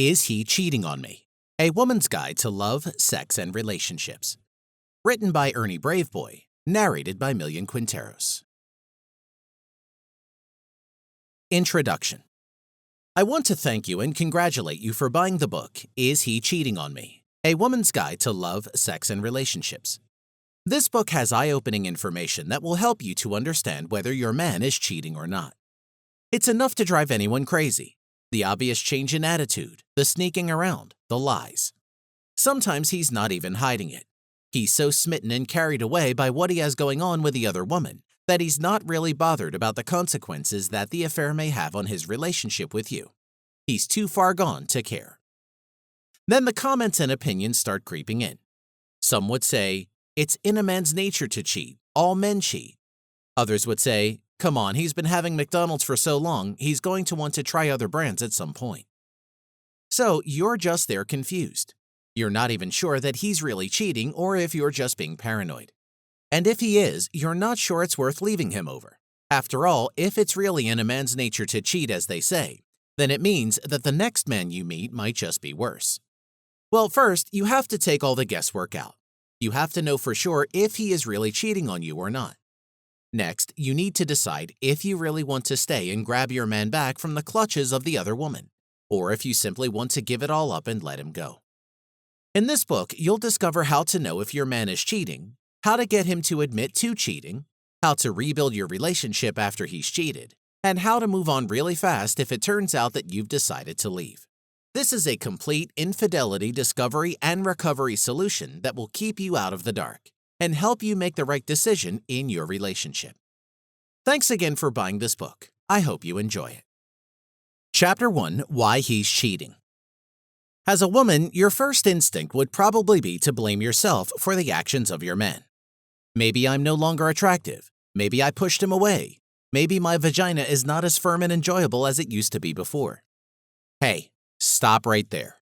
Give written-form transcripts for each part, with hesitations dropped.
Is He Cheating on Me? A Woman's Guide to Love, Sex, and Relationships. Written by Ernie Braveboy, narrated by Millian Quinteros. Introduction. I want to thank you and congratulate you for buying the book, Is He Cheating on Me? A Woman's Guide to Love, Sex, and Relationships. This book has eye-opening information that will help you to understand whether your man is cheating or not. It's enough to drive anyone crazy. The obvious change in attitude, the sneaking around, the lies. Sometimes he's not even hiding it. He's so smitten and carried away by what he has going on with the other woman that he's not really bothered about the consequences that the affair may have on his relationship with you. He's too far gone to care. Then the comments and opinions start creeping in. Some would say, it's in a man's nature to cheat. All men cheat. Others would say, come on, he's been having McDonald's for so long, he's going to want to try other brands at some point. So you're just there confused. You're not even sure that he's really cheating or if you're just being paranoid. And if he is, you're not sure it's worth leaving him over. After all, if it's really in a man's nature to cheat, as they say, then it means that the next man you meet might just be worse. Well, first, you have to take all the guesswork out. You have to know for sure if he is really cheating on you or not. Next, you need to decide if you really want to stay and grab your man back from the clutches of the other woman, or if you simply want to give it all up and let him go. In this book, you'll discover how to know if your man is cheating, how to get him to admit to cheating, how to rebuild your relationship after he's cheated, and how to move on really fast if it turns out that you've decided to leave. This is a complete infidelity discovery and recovery solution that will keep you out of the dark and help you make the right decision in your relationship. Thanks again for buying this book. I hope you enjoy it. Chapter 1: Why He's Cheating. As a woman, your first instinct would probably be to blame yourself for the actions of your man. Maybe I'm no longer attractive. Maybe I pushed him away. Maybe my vagina is not as firm and enjoyable as it used to be before. Hey, stop right there.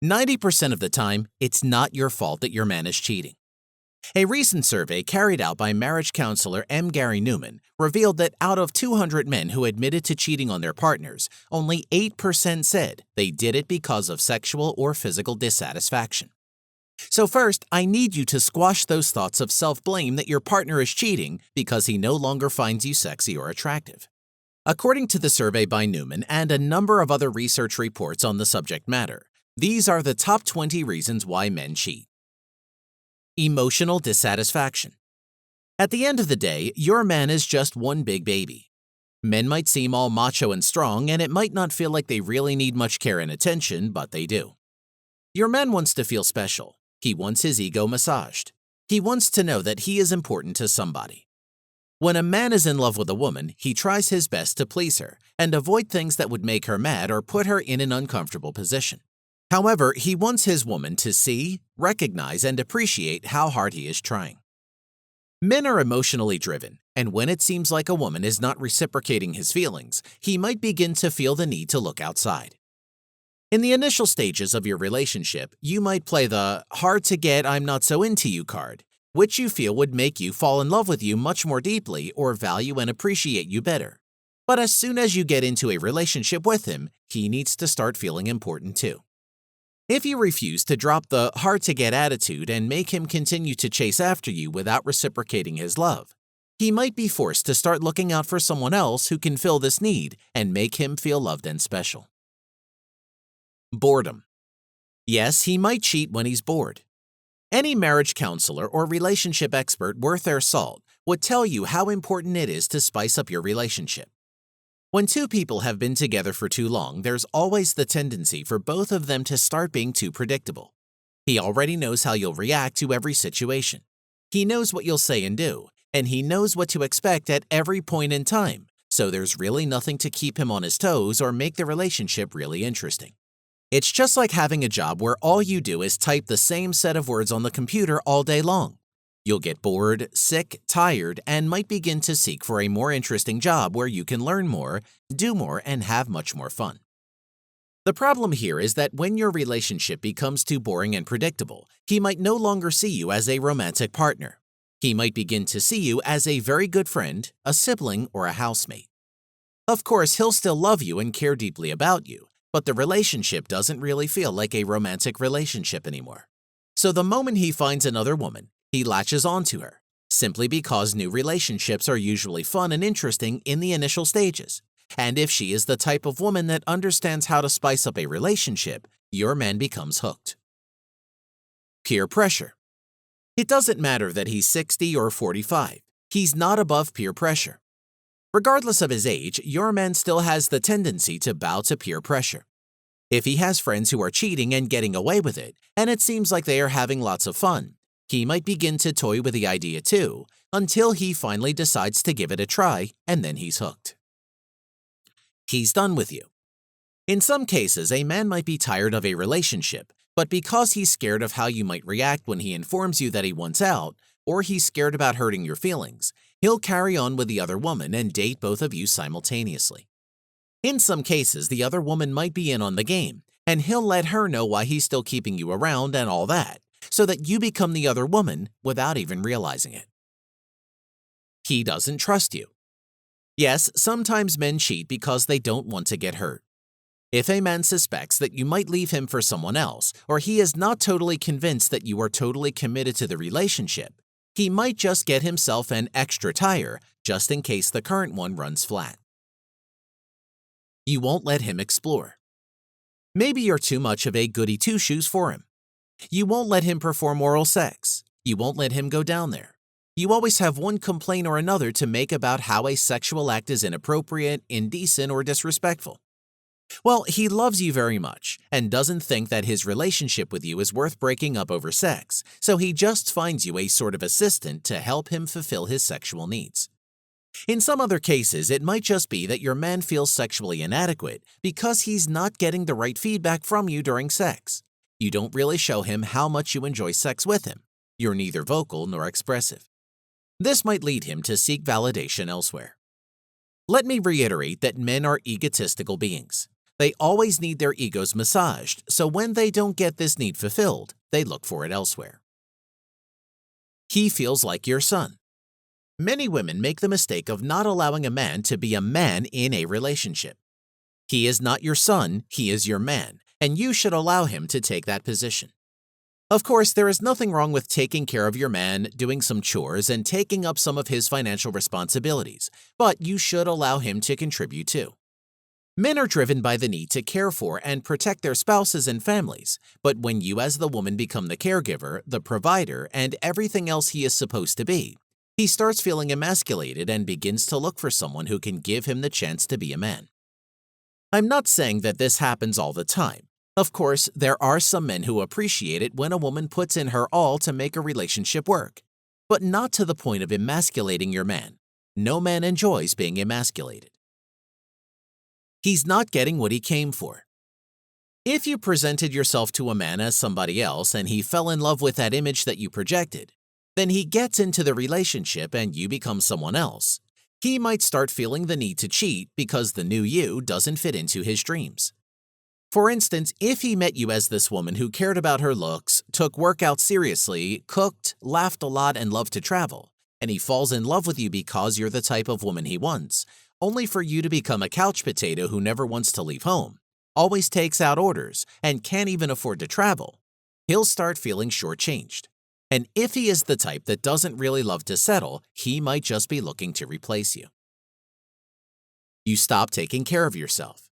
90% of the time, it's not your fault that your man is cheating. A recent survey carried out by marriage counselor M. Gary Newman revealed that out of 200 men who admitted to cheating on their partners, only 8% said they did it because of sexual or physical dissatisfaction. So first, I need you to squash those thoughts of self-blame that your partner is cheating because he no longer finds you sexy or attractive. According to the survey by Newman and a number of other research reports on the subject matter, these are the top 20 reasons why men cheat. Emotional dissatisfaction. At the end of the day, your man is just one big baby. Men might seem all macho and strong, and it might not feel like they really need much care and attention, but they do. Your man wants to feel special. He wants his ego massaged. He wants to know that he is important to somebody. When a man is in love with a woman, he tries his best to please her and avoid things that would make her mad or put her in an uncomfortable position. However, he wants his woman to see, recognize, and appreciate how hard he is trying. Men are emotionally driven, and when it seems like a woman is not reciprocating his feelings, he might begin to feel the need to look outside. In the initial stages of your relationship, you might play the hard to get, I'm not so into you card, which you feel would make you fall in love with you much more deeply or value and appreciate you better. But as soon as you get into a relationship with him, he needs to start feeling important too. If you refuse to drop the hard-to-get attitude and make him continue to chase after you without reciprocating his love, he might be forced to start looking out for someone else who can fill this need and make him feel loved and special. Boredom. Yes, he might cheat when he's bored. Any marriage counselor or relationship expert worth their salt would tell you how important it is to spice up your relationship. When two people have been together for too long, there's always the tendency for both of them to start being too predictable. He already knows how you'll react to every situation. He knows what you'll say and do, and he knows what to expect at every point in time, so there's really nothing to keep him on his toes or make the relationship really interesting. It's just like having a job where all you do is type the same set of words on the computer all day long. You'll get bored, sick, tired, and might begin to seek for a more interesting job where you can learn more, do more, and have much more fun. The problem here is that when your relationship becomes too boring and predictable, he might no longer see you as a romantic partner. He might begin to see you as a very good friend, a sibling, or a housemate. Of course, he'll still love you and care deeply about you, but the relationship doesn't really feel like a romantic relationship anymore. So the moment he finds another woman, he latches onto her, simply because new relationships are usually fun and interesting in the initial stages. And if she is the type of woman that understands how to spice up a relationship, your man becomes hooked. Peer pressure. It doesn't matter that he's 60 or 45. He's not above peer pressure. Regardless of his age, your man still has the tendency to bow to peer pressure. If he has friends who are cheating and getting away with it, and it seems like they are having lots of fun, he might begin to toy with the idea too, until he finally decides to give it a try, and then he's hooked. He's done with you. In some cases, a man might be tired of a relationship, but because he's scared of how you might react when he informs you that he wants out, or he's scared about hurting your feelings, he'll carry on with the other woman and date both of you simultaneously. In some cases, the other woman might be in on the game, and he'll let her know why he's still keeping you around and all that, so that you become the other woman without even realizing it. He doesn't trust you. Yes, sometimes men cheat because they don't want to get hurt. If a man suspects that you might leave him for someone else, or he is not totally convinced that you are totally committed to the relationship, he might just get himself an extra tire just in case the current one runs flat. You won't let him explore. Maybe you're too much of a goody two-shoes for him. You won't let him perform oral sex. You won't let him go down there. You always have one complaint or another to make about how a sexual act is inappropriate, indecent, or disrespectful. Well, he loves you very much and doesn't think that his relationship with you is worth breaking up over sex, so he just finds you a sort of assistant to help him fulfill his sexual needs. In some other cases, it might just be that your man feels sexually inadequate because he's not getting the right feedback from you during sex. You don't really show him how much you enjoy sex with him. You're neither vocal nor expressive. This might lead him to seek validation elsewhere. Let me reiterate that men are egotistical beings. They always need their egos massaged, so when they don't get this need fulfilled, they look for it elsewhere. He feels like your son. Many women make the mistake of not allowing a man to be a man in a relationship. He is not your son, he is your man, and you should allow him to take that position. Of course, there is nothing wrong with taking care of your man, doing some chores, and taking up some of his financial responsibilities, but you should allow him to contribute too. Men are driven by the need to care for and protect their spouses and families, but when you as the woman become the caregiver, the provider, and everything else he is supposed to be, he starts feeling emasculated and begins to look for someone who can give him the chance to be a man. I'm not saying that this happens all the time. Of course, there are some men who appreciate it when a woman puts in her all to make a relationship work, but not to the point of emasculating your man. No man enjoys being emasculated. He's not getting what he came for. If you presented yourself to a man as somebody else and he fell in love with that image that you projected, then he gets into the relationship and you become someone else. He might start feeling the need to cheat because the new you doesn't fit into his dreams. For instance, if he met you as this woman who cared about her looks, took work seriously, cooked, laughed a lot, and loved to travel, and he falls in love with you because you're the type of woman he wants, only for you to become a couch potato who never wants to leave home, always takes out orders, and can't even afford to travel, he'll start feeling shortchanged. And if he is the type that doesn't really love to settle, he might just be looking to replace you. You stop taking care of yourself.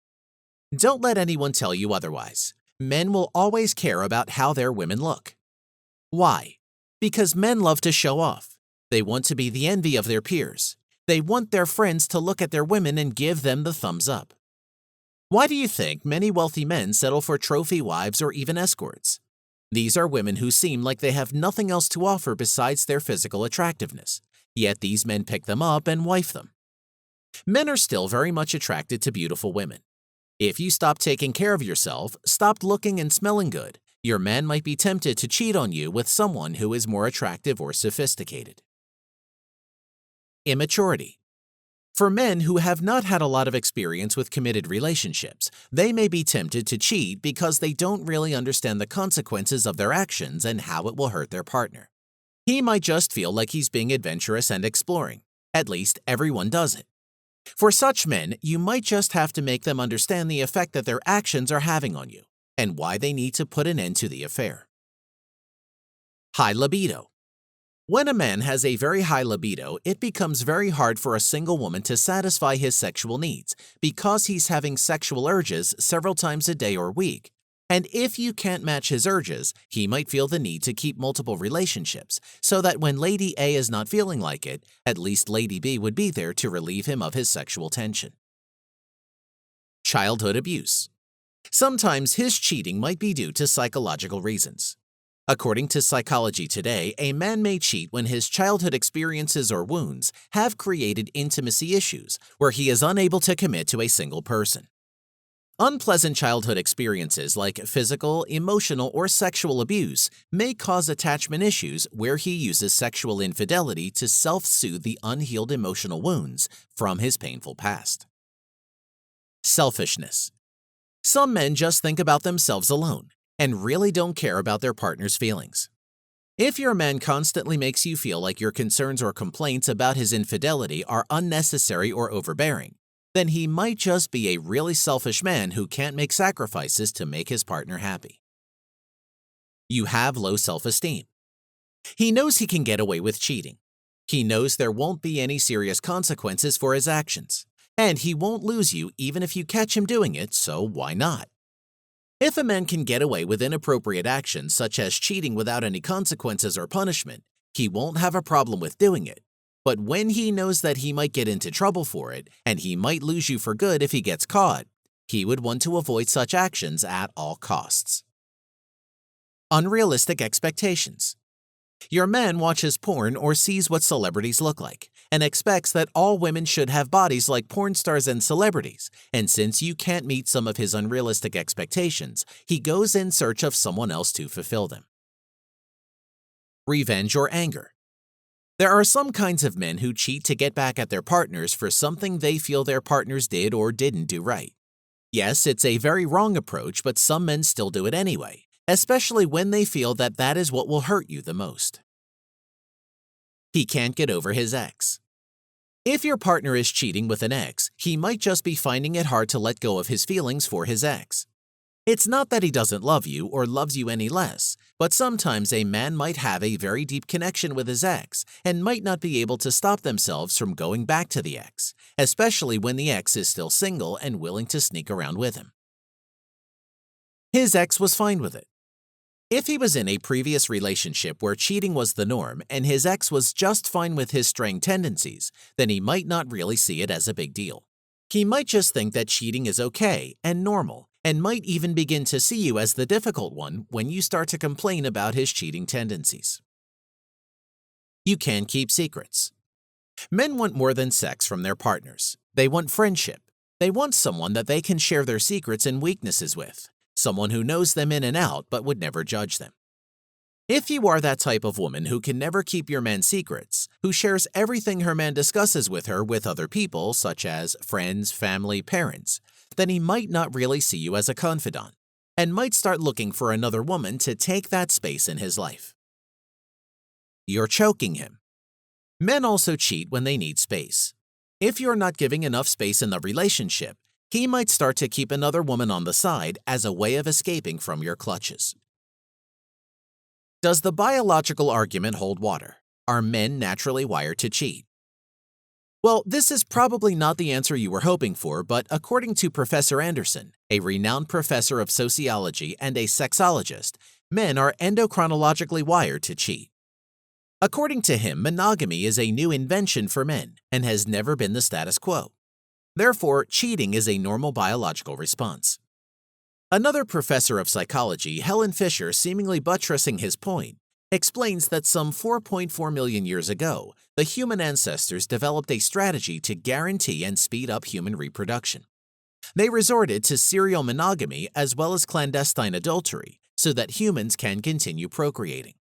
Don't let anyone tell you otherwise. Men will always care about how their women look. Why? Because men love to show off. They want to be the envy of their peers. They want their friends to look at their women and give them the thumbs up. Why do you think many wealthy men settle for trophy wives or even escorts? These are women who seem like they have nothing else to offer besides their physical attractiveness, yet these men pick them up and wife them. Men are still very much attracted to beautiful women. If you stop taking care of yourself, stopped looking and smelling good, your man might be tempted to cheat on you with someone who is more attractive or sophisticated. Immaturity. For men who have not had a lot of experience with committed relationships, they may be tempted to cheat because they don't really understand the consequences of their actions and how it will hurt their partner. He might just feel like he's being adventurous and exploring. At least everyone does it. For such men, you might just have to make them understand the effect that their actions are having on you and why they need to put an end to the affair. High libido. When a man has a very high libido, it becomes very hard for a single woman to satisfy his sexual needs because he's having sexual urges several times a day or week. And if you can't match his urges, he might feel the need to keep multiple relationships so that when Lady A is not feeling like it, at least Lady B would be there to relieve him of his sexual tension. Childhood abuse. Sometimes his cheating might be due to psychological reasons. According to Psychology Today, a man may cheat when his childhood experiences or wounds have created intimacy issues where he is unable to commit to a single person. Unpleasant childhood experiences like physical, emotional, or sexual abuse may cause attachment issues where he uses sexual infidelity to self-soothe the unhealed emotional wounds from his painful past. Selfishness. Some men just think about themselves alone and really don't care about their partner's feelings. If your man constantly makes you feel like your concerns or complaints about his infidelity are unnecessary or overbearing, then he might just be a really selfish man who can't make sacrifices to make his partner happy. You have low self-esteem. He knows he can get away with cheating. He knows there won't be any serious consequences for his actions, and he won't lose you even if you catch him doing it, so why not? If a man can get away with inappropriate actions such as cheating without any consequences or punishment, he won't have a problem with doing it. But when he knows that he might get into trouble for it, and he might lose you for good if he gets caught, he would want to avoid such actions at all costs. Unrealistic expectations. Your man watches porn or sees what celebrities look like and expects that all women should have bodies like porn stars and celebrities, and since you can't meet some of his unrealistic expectations, he goes in search of someone else to fulfill them. Revenge or anger. There are some kinds of men who cheat to get back at their partners for something they feel their partners did or didn't do right. Yes, it's a very wrong approach, but some men still do it anyway, especially when they feel that that is what will hurt you the most. He can't get over his ex. If your partner is cheating with an ex, he might just be finding it hard to let go of his feelings for his ex. It's not that he doesn't love you or loves you any less, but sometimes a man might have a very deep connection with his ex and might not be able to stop themselves from going back to the ex, especially when the ex is still single and willing to sneak around with him. His ex was fine with it. If he was in a previous relationship where cheating was the norm and his ex was just fine with his straying tendencies, then he might not really see it as a big deal. He might just think that cheating is okay and normal, and might even begin to see you as the difficult one when you start to complain about his cheating tendencies. You can keep secrets. Men want more than sex from their partners. They want friendship. They want someone that they can share their secrets and weaknesses with. Someone who knows them in and out but would never judge them. If you are that type of woman who can never keep your man's secrets, who shares everything her man discusses with her with other people, such as friends, family, parents, then he might not really see you as a confidant, and might start looking for another woman to take that space in his life. You're choking him. Men also cheat when they need space. If you're not giving enough space in the relationship, he might start to keep another woman on the side as a way of escaping from your clutches. Does the biological argument hold water? Are men naturally wired to cheat? Well, this is probably not the answer you were hoping for, but according to Professor Anderson, a renowned professor of sociology and a sexologist, men are endochronologically wired to cheat. According to him, monogamy is a new invention for men and has never been the status quo. Therefore, cheating is a normal biological response. Another professor of psychology, Helen Fisher, seemingly buttressing his point, explains that some 4.4 million years ago, the human ancestors developed a strategy to guarantee and speed up human reproduction. They resorted to serial monogamy as well as clandestine adultery so that humans can continue procreating.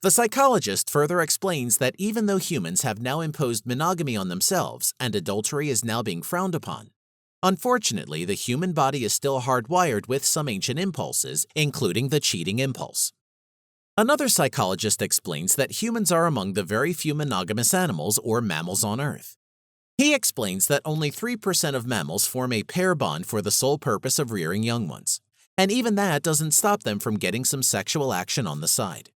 The psychologist further explains that even though humans have now imposed monogamy on themselves and adultery is now being frowned upon, unfortunately, the human body is still hardwired with some ancient impulses, including the cheating impulse. Another psychologist explains that humans are among the very few monogamous animals or mammals on Earth. He explains that only 3% of mammals form a pair bond for the sole purpose of rearing young ones, and even that doesn't stop them from getting some sexual action on the side.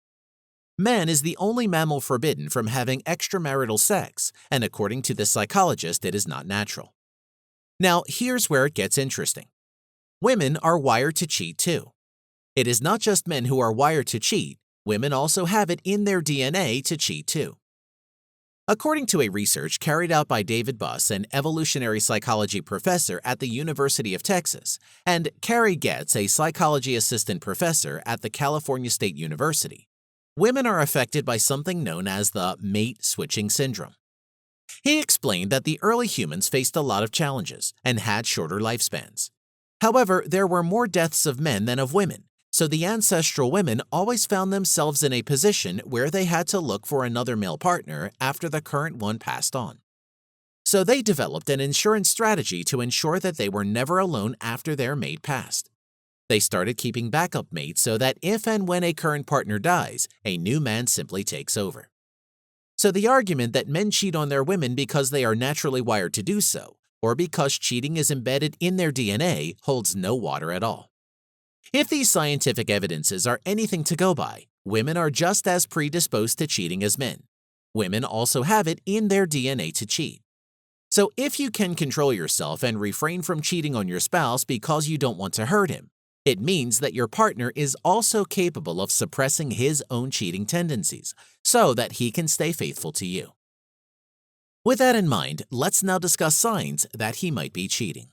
Man is the only mammal forbidden from having extramarital sex, and according to this psychologist, it is not natural. Now, here's where it gets interesting. Women are wired to cheat too. It is not just men who are wired to cheat, women also have it in their DNA to cheat too. According to a research carried out by David Buss, an evolutionary psychology professor at the University of Texas, and Carrie Getz, a psychology assistant professor at the California State University, women are affected by something known as the mate switching syndrome. He explained that the early humans faced a lot of challenges and had shorter lifespans. However, there were more deaths of men than of women, so the ancestral women always found themselves in a position where they had to look for another male partner after the current one passed on. So they developed an insurance strategy to ensure that they were never alone after their mate passed. They started keeping backup mates so that if and when a current partner dies, a new man simply takes over. So the argument that men cheat on their women because they are naturally wired to do so, or because cheating is embedded in their DNA, holds no water at all. If these scientific evidences are anything to go by, women are just as predisposed to cheating as men. Women also have it in their DNA to cheat. So if you can control yourself and refrain from cheating on your spouse because you don't want to hurt him, it means that your partner is also capable of suppressing his own cheating tendencies so that he can stay faithful to you. With that in mind, let's now discuss signs that he might be cheating.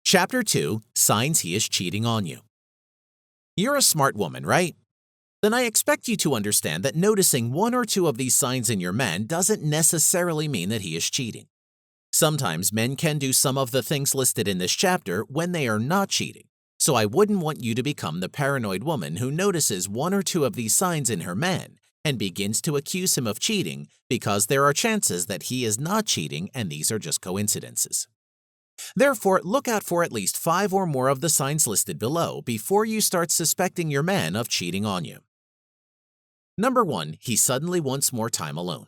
Chapter 2: Signs he is cheating on you. You're a smart woman, right? Then I expect you to understand that noticing one or two of these signs in your man doesn't necessarily mean that he is cheating. Sometimes men can do some of the things listed in this chapter when they are not cheating, so I wouldn't want you to become the paranoid woman who notices one or two of these signs in her man and begins to accuse him of cheating because there are chances that he is not cheating and these are just coincidences. Therefore, look out for at least 5 or more of the signs listed below before you start suspecting your man of cheating on you. Number 1, he suddenly wants more time alone.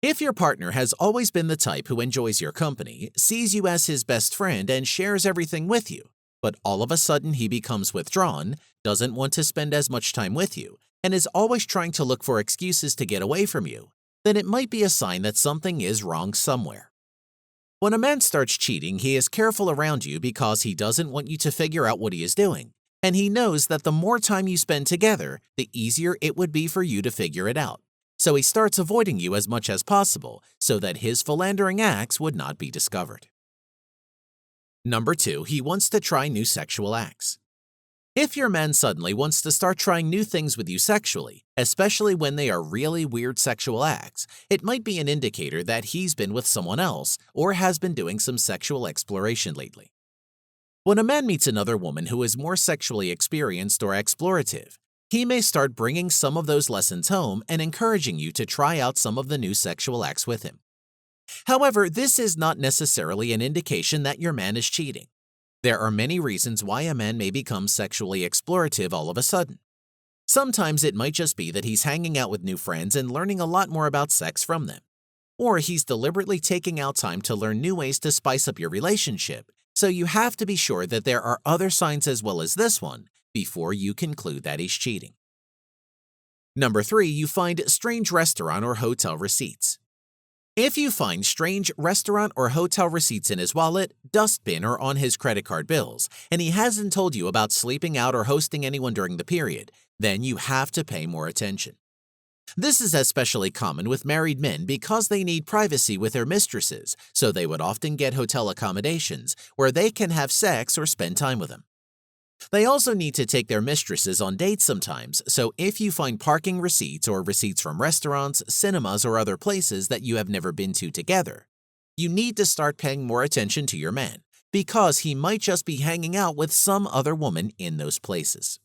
If your partner has always been the type who enjoys your company, sees you as his best friend, and shares everything with you, but all of a sudden he becomes withdrawn, doesn't want to spend as much time with you, and is always trying to look for excuses to get away from you, then it might be a sign that something is wrong somewhere. When a man starts cheating, he is careful around you because he doesn't want you to figure out what he is doing, and he knows that the more time you spend together, the easier it would be for you to figure it out. So he starts avoiding you as much as possible so that his philandering acts would not be discovered. Number 2, he wants to try new sexual acts. If your man suddenly wants to start trying new things with you sexually, especially when they are really weird sexual acts, it might be an indicator that he's been with someone else or has been doing some sexual exploration lately. When a man meets another woman who is more sexually experienced or explorative, he may start bringing some of those lessons home and encouraging you to try out some of the new sexual acts with him. However, this is not necessarily an indication that your man is cheating. There are many reasons why a man may become sexually explorative all of a sudden. Sometimes it might just be that he's hanging out with new friends and learning a lot more about sex from them. Or he's deliberately taking out time to learn new ways to spice up your relationship, so you have to be sure that there are other signs as well as this one before you conclude that he's cheating. Number 3, you find strange restaurant or hotel receipts. If you find strange restaurant or hotel receipts in his wallet, dustbin, or on his credit card bills, and he hasn't told you about sleeping out or hosting anyone during the period, then you have to pay more attention. This is especially common with married men because they need privacy with their mistresses, so they would often get hotel accommodations where they can have sex or spend time with them. They also need to take their mistresses on dates sometimes, so if you find parking receipts or receipts from restaurants, cinemas, or other places that you have never been to together, you need to start paying more attention to your man, because he might just be hanging out with some other woman in those places.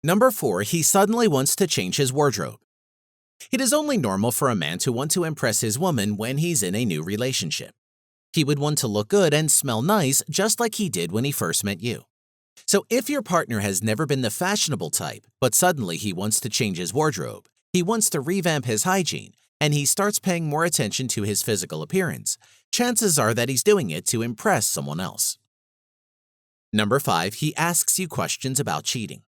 Number 4, he suddenly wants to change his wardrobe. It is only normal for a man to want to impress his woman when he's in a new relationship. He would want to look good and smell nice just like he did when he first met you. So if your partner has never been the fashionable type, but suddenly he wants to change his wardrobe, he wants to revamp his hygiene, and he starts paying more attention to his physical appearance, chances are that he's doing it to impress someone else. Number 5, he asks you questions about cheating.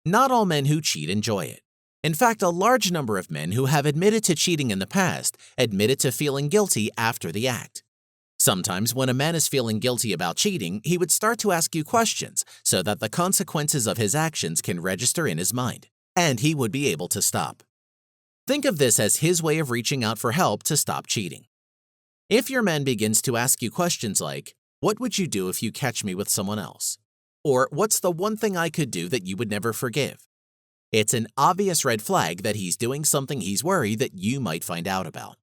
Not all men who cheat enjoy it. In fact, a large number of men who have admitted to cheating in the past admitted to feeling guilty after the act. Sometimes when a man is feeling guilty about cheating, he would start to ask you questions so that the consequences of his actions can register in his mind, and he would be able to stop. Think of this as his way of reaching out for help to stop cheating. If your man begins to ask you questions like, "What would you do if you catch me with someone else?" Or, "What's the one thing I could do that you would never forgive?" It's an obvious red flag that he's doing something he's worried that you might find out about.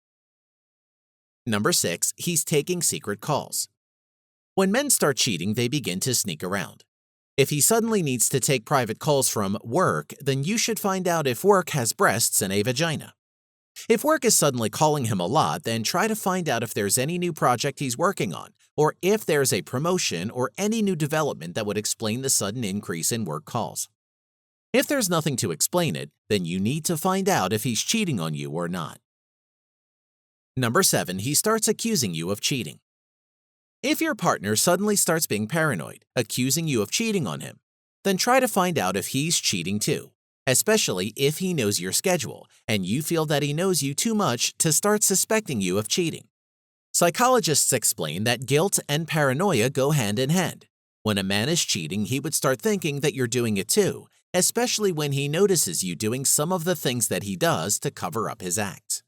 Number 6, he's taking secret calls. When men start cheating, they begin to sneak around. If he suddenly needs to take private calls from work, then you should find out if work has breasts and a vagina. If work is suddenly calling him a lot, then try to find out if there's any new project he's working on, or if there's a promotion or any new development that would explain the sudden increase in work calls. If there's nothing to explain it, then you need to find out if he's cheating on you or not. Number 7, he starts accusing you of cheating. If your partner suddenly starts being paranoid, accusing you of cheating on him, then try to find out if he's cheating too, especially if he knows your schedule and you feel that he knows you too much to start suspecting you of cheating. Psychologists explain that guilt and paranoia go hand in hand. When a man is cheating, he would start thinking that you're doing it too, especially when he notices you doing some of the things that he does to cover up his acts.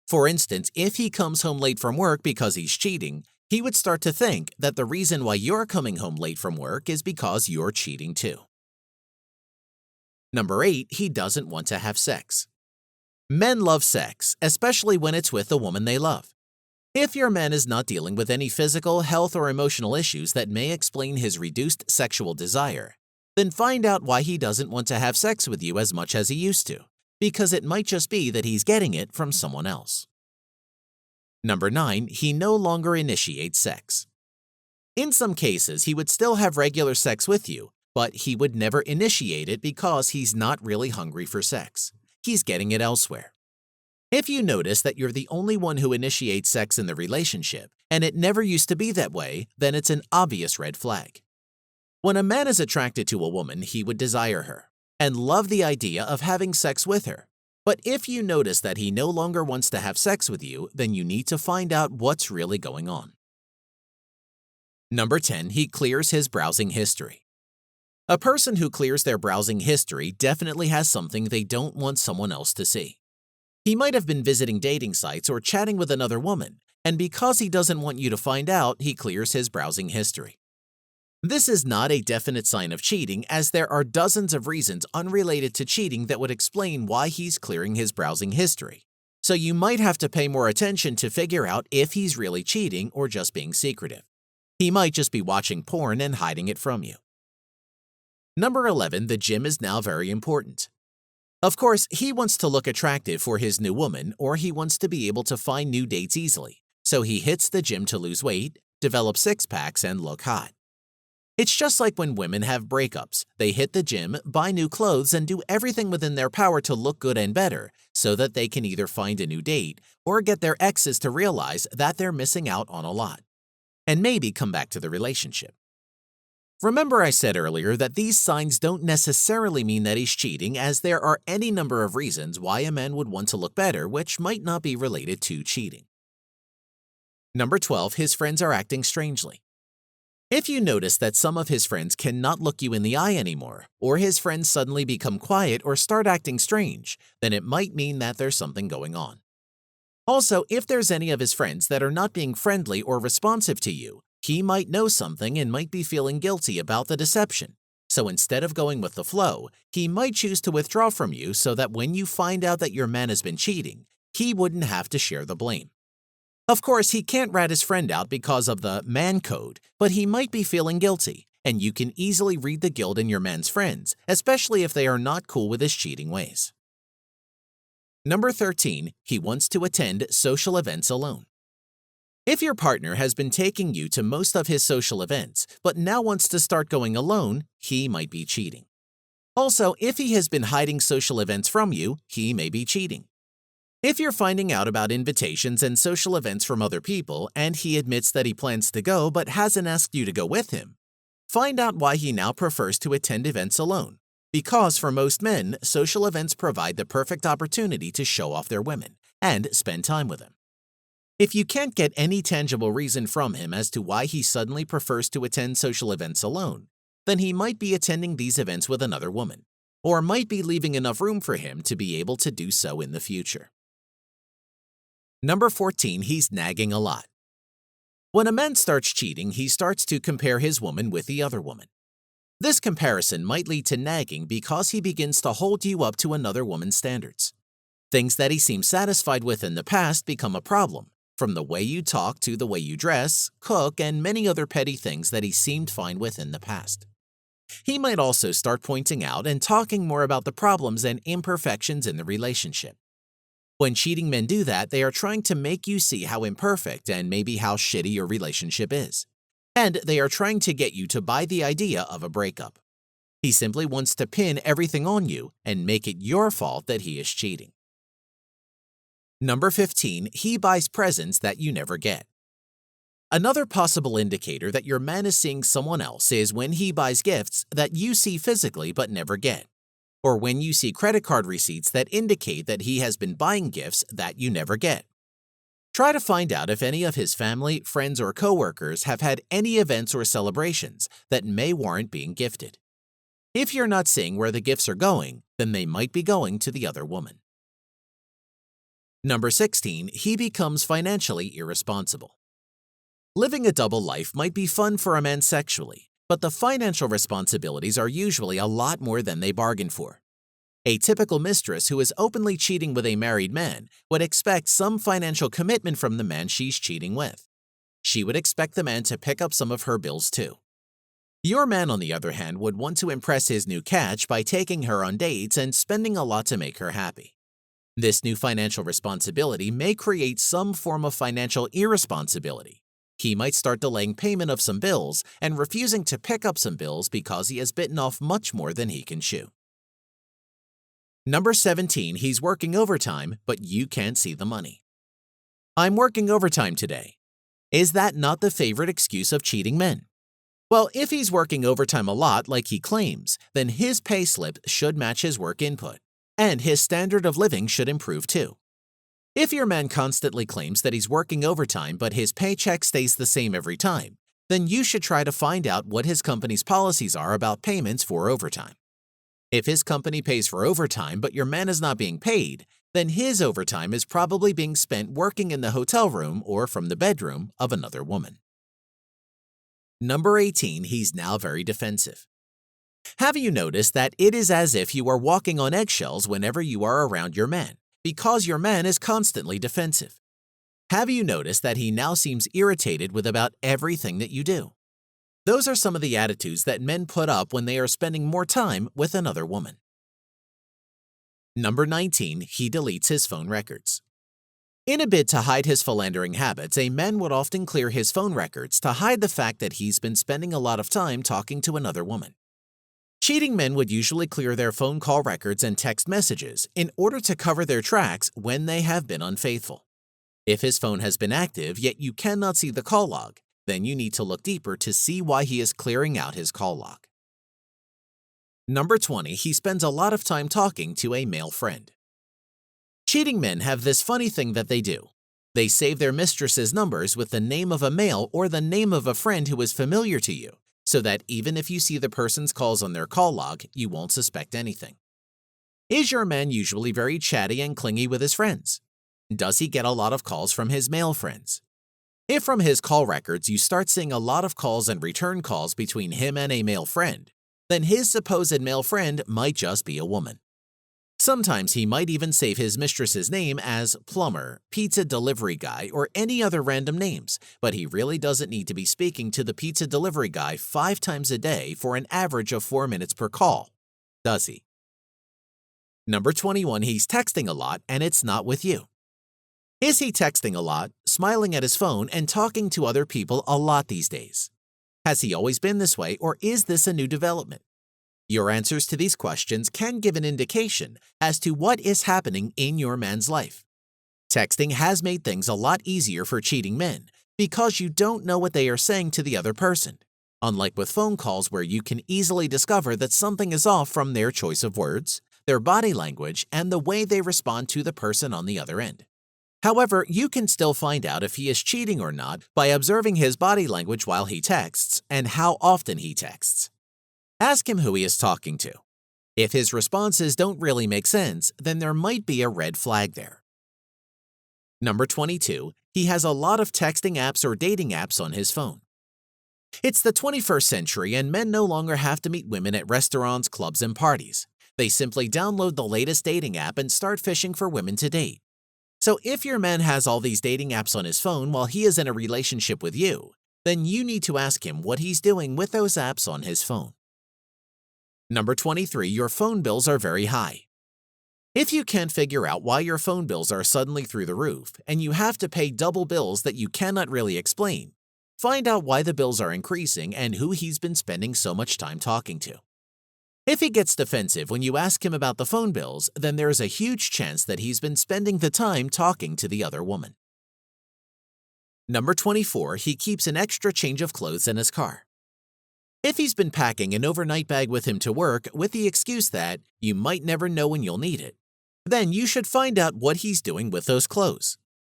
For instance, if he comes home late from work because he's cheating, he would start to think that the reason why you're coming home late from work is because you're cheating too. Number 8, he doesn't want to have sex. Men love sex, especially when it's with the woman they love. If your man is not dealing with any physical, health, or emotional issues that may explain his reduced sexual desire, then find out why he doesn't want to have sex with you as much as he used to, because it might just be that he's getting it from someone else. Number 9, he no longer initiates sex. In some cases, he would still have regular sex with you, but he would never initiate it because he's not really hungry for sex. He's getting it elsewhere. If you notice that you're the only one who initiates sex in the relationship, and it never used to be that way, then it's an obvious red flag. When a man is attracted to a woman, he would desire her and love the idea of having sex with her. But if you notice that he no longer wants to have sex with you, then you need to find out what's really going on. Number 10, he clears his browsing history. A person who clears their browsing history definitely has something they don't want someone else to see. He might have been visiting dating sites or chatting with another woman, and because he doesn't want you to find out, he clears his browsing history. This is not a definite sign of cheating, as there are dozens of reasons unrelated to cheating that would explain why he's clearing his browsing history. So you might have to pay more attention to figure out if he's really cheating or just being secretive. He might just be watching porn and hiding it from you. Number 11, the gym is now very important. Of course, he wants to look attractive for his new woman, or he wants to be able to find new dates easily, so he hits the gym to lose weight, develop six-packs, and look hot. It's just like when women have breakups. They hit the gym, buy new clothes, and do everything within their power to look good and better so that they can either find a new date or get their exes to realize that they're missing out on a lot, and maybe come back to the relationship. Remember I said earlier that these signs don't necessarily mean that he's cheating, as there are any number of reasons why a man would want to look better which might not be related to cheating. Number 12, his friends are acting strangely. If you notice that some of his friends cannot look you in the eye anymore, or his friends suddenly become quiet or start acting strange, then it might mean that there's something going on. Also, if there's any of his friends that are not being friendly or responsive to you, he might know something and might be feeling guilty about the deception. So instead of going with the flow, he might choose to withdraw from you so that when you find out that your man has been cheating, he wouldn't have to share the blame. Of course, he can't rat his friend out because of the man code, but he might be feeling guilty, and you can easily read the guilt in your man's friends, especially if they are not cool with his cheating ways. Number 13, he wants to attend social events alone. If your partner has been taking you to most of his social events, but now wants to start going alone, he might be cheating. Also, if he has been hiding social events from you, he may be cheating. If you're finding out about invitations and social events from other people and he admits that he plans to go but hasn't asked you to go with him, find out why he now prefers to attend events alone. Because for most men, social events provide the perfect opportunity to show off their women and spend time with them. If you can't get any tangible reason from him as to why he suddenly prefers to attend social events alone, then he might be attending these events with another woman, or might be leaving enough room for him to be able to do so in the future. Number 14, he's nagging a lot. When a man starts cheating, he starts to compare his woman with the other woman. This comparison might lead to nagging because he begins to hold you up to another woman's standards. Things that he seemed satisfied with in the past become a problem, from the way you talk to the way you dress, cook, and many other petty things that he seemed fine with in the past. He might also start pointing out and talking more about the problems and imperfections in the relationship. When cheating men do that, they are trying to make you see how imperfect and maybe how shitty your relationship is. And they are trying to get you to buy the idea of a breakup. He simply wants to pin everything on you and make it your fault that he is cheating. Number 15, he buys presents that you never get. Another possible indicator that your man is seeing someone else is when he buys gifts that you see physically but never get, or when you see credit card receipts that indicate that he has been buying gifts that you never get. Try to find out if any of his family, friends, or coworkers have had any events or celebrations that may warrant being gifted. If you're not seeing where the gifts are going, then they might be going to the other woman. Number 16, he becomes financially irresponsible. Living a double life might be fun for a man sexually, but the financial responsibilities are usually a lot more than they bargained for. A typical mistress who is openly cheating with a married man would expect some financial commitment from the man she's cheating with. She would expect the man to pick up some of her bills too. Your man, on the other hand, would want to impress his new catch by taking her on dates and spending a lot to make her happy. This new financial responsibility may create some form of financial irresponsibility. He might start delaying payment of some bills and refusing to pick up some bills because he has bitten off much more than he can chew. Number 17, he's working overtime, but you can't see the money. I'm working overtime today. Is that not the favorite excuse of cheating men? Well, if he's working overtime a lot like he claims, then his pay slip should match his work input, and his standard of living should improve too. If your man constantly claims that he's working overtime but his paycheck stays the same every time, then you should try to find out what his company's policies are about payments for overtime. If his company pays for overtime but your man is not being paid, then his overtime is probably being spent working in the hotel room or from the bedroom of another woman. Number 18, he's now very defensive. Have you noticed that it is as if you are walking on eggshells whenever you are around your man, because your man is constantly defensive? Have you noticed that he now seems irritated with about everything that you do? Those are some of the attitudes that men put up when they are spending more time with another woman. Number 19, he deletes his phone records. In a bid to hide his philandering habits, a man would often clear his phone records to hide the fact that he's been spending a lot of time talking to another woman. Cheating men would usually clear their phone call records and text messages in order to cover their tracks when they have been unfaithful. If his phone has been active yet you cannot see the call log, then you need to look deeper to see why he is clearing out his call log. Number 20, he spends a lot of time talking to a male friend. Cheating men have this funny thing that they do. They save their mistress's numbers with the name of a male or the name of a friend who is familiar to you, so that even if you see the person's calls on their call log, you won't suspect anything. Is your man usually very chatty and clingy with his friends? Does he get a lot of calls from his male friends? If from his call records you start seeing a lot of calls and return calls between him and a male friend, then his supposed male friend might just be a woman. Sometimes he might even save his mistress's name as plumber, pizza delivery guy, or any other random names, but he really doesn't need to be speaking to the pizza delivery guy 5 times a day for an average of 4 minutes per call, does he? Number 21, he's texting a lot and it's not with you. Is he texting a lot, smiling at his phone, and talking to other people a lot these days? Has he always been this way, or is this a new development? Your answers to these questions can give an indication as to what is happening in your man's life. Texting has made things a lot easier for cheating men because you don't know what they are saying to the other person, unlike with phone calls where you can easily discover that something is off from their choice of words, their body language, and the way they respond to the person on the other end. However, you can still find out if he is cheating or not by observing his body language while he texts and how often he texts. Ask him who he is talking to. If his responses don't really make sense, then there might be a red flag there. Number 22, he has a lot of texting apps or dating apps on his phone. It's the 21st century and men no longer have to meet women at restaurants, clubs, and parties. They simply download the latest dating app and start fishing for women to date. So if your man has all these dating apps on his phone while he is in a relationship with you, then you need to ask him what he's doing with those apps on his phone. Number 23, your phone bills are very high. If you can't figure out why your phone bills are suddenly through the roof and you have to pay double bills that you cannot really explain, find out why the bills are increasing and who he's been spending so much time talking to. If he gets defensive when you ask him about the phone bills, then there is a huge chance that he's been spending the time talking to the other woman. Number 24, he keeps an extra change of clothes in his car. If he's been packing an overnight bag with him to work with the excuse that you might never know when you'll need it, then you should find out what he's doing with those clothes.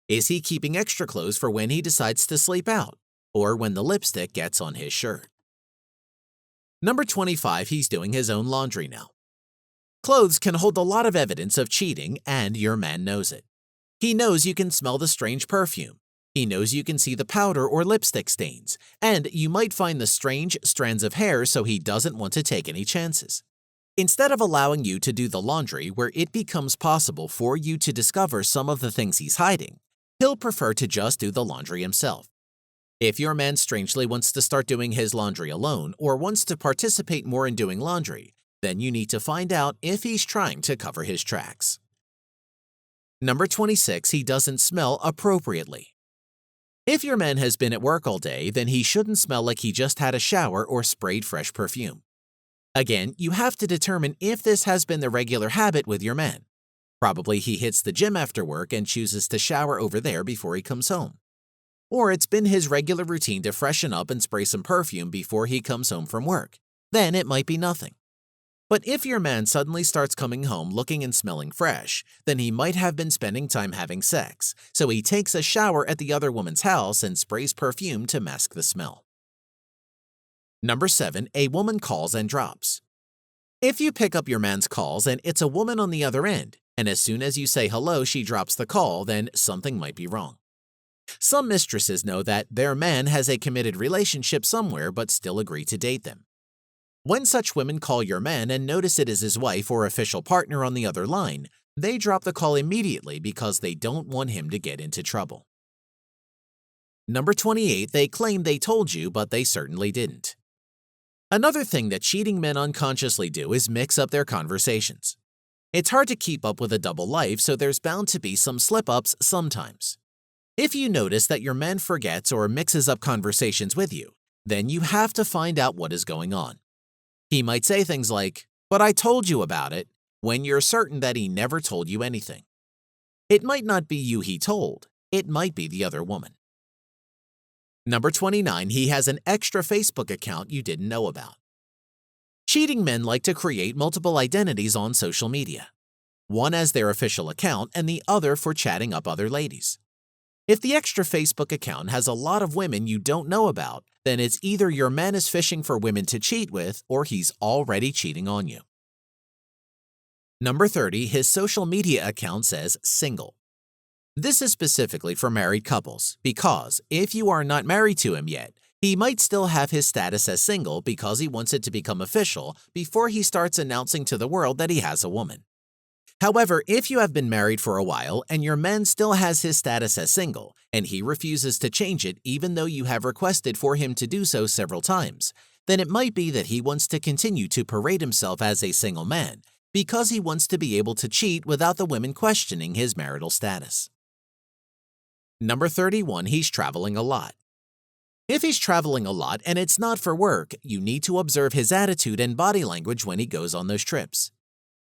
Is he keeping extra clothes for when he decides to sleep out, or when the lipstick gets on his shirt? Number 25, he's doing his own laundry now. Clothes can hold a lot of evidence of cheating, and your man knows it. He knows you can smell the strange perfume. He knows you can see the powder or lipstick stains, and you might find the strange strands of hair, so he doesn't want to take any chances. Instead of allowing you to do the laundry where it becomes possible for you to discover some of the things he's hiding, he'll prefer to just do the laundry himself. If your man strangely wants to start doing his laundry alone or wants to participate more in doing laundry, then you need to find out if he's trying to cover his tracks. Number 26, he doesn't smell appropriately. If your man has been at work all day, then he shouldn't smell like he just had a shower or sprayed fresh perfume. Again, you have to determine if this has been the regular habit with your man. Probably he hits the gym after work and chooses to shower over there before he comes home. Or it's been his regular routine to freshen up and spray some perfume before he comes home from work. Then it might be nothing. But if your man suddenly starts coming home looking and smelling fresh, then he might have been spending time having sex, so he takes a shower at the other woman's house and sprays perfume to mask the smell. Number 7, a woman calls and drops. If you pick up your man's calls and it's a woman on the other end, and as soon as you say hello she drops the call, then something might be wrong. Some mistresses know that their man has a committed relationship somewhere but still agree to date them. When such women call your man and notice it is his wife or official partner on the other line, they drop the call immediately because they don't want him to get into trouble. Number 28, they claim they told you, but they certainly didn't. Another thing that cheating men unconsciously do is mix up their conversations. It's hard to keep up with a double life, so there's bound to be some slip-ups sometimes. If you notice that your man forgets or mixes up conversations with you, then you have to find out what is going on. He might say things like, "But I told you about it," when you're certain that he never told you anything. It might not be you he told, it might be the other woman. Number 29, he has an extra Facebook account you didn't know about. Cheating men like to create multiple identities on social media, one as their official account and the other for chatting up other ladies. If the extra Facebook account has a lot of women you don't know about, then it's either your man is fishing for women to cheat with or he's already cheating on you. Number 30, his social media account says single. This is specifically for married couples because if you are not married to him yet, he might still have his status as single because he wants it to become official before he starts announcing to the world that he has a woman. However, if you have been married for a while and your man still has his status as single and he refuses to change it even though you have requested for him to do so several times, then it might be that he wants to continue to parade himself as a single man because he wants to be able to cheat without the women questioning his marital status. Number 31, he's traveling a lot. If he's traveling a lot and it's not for work, you need to observe his attitude and body language when he goes on those trips.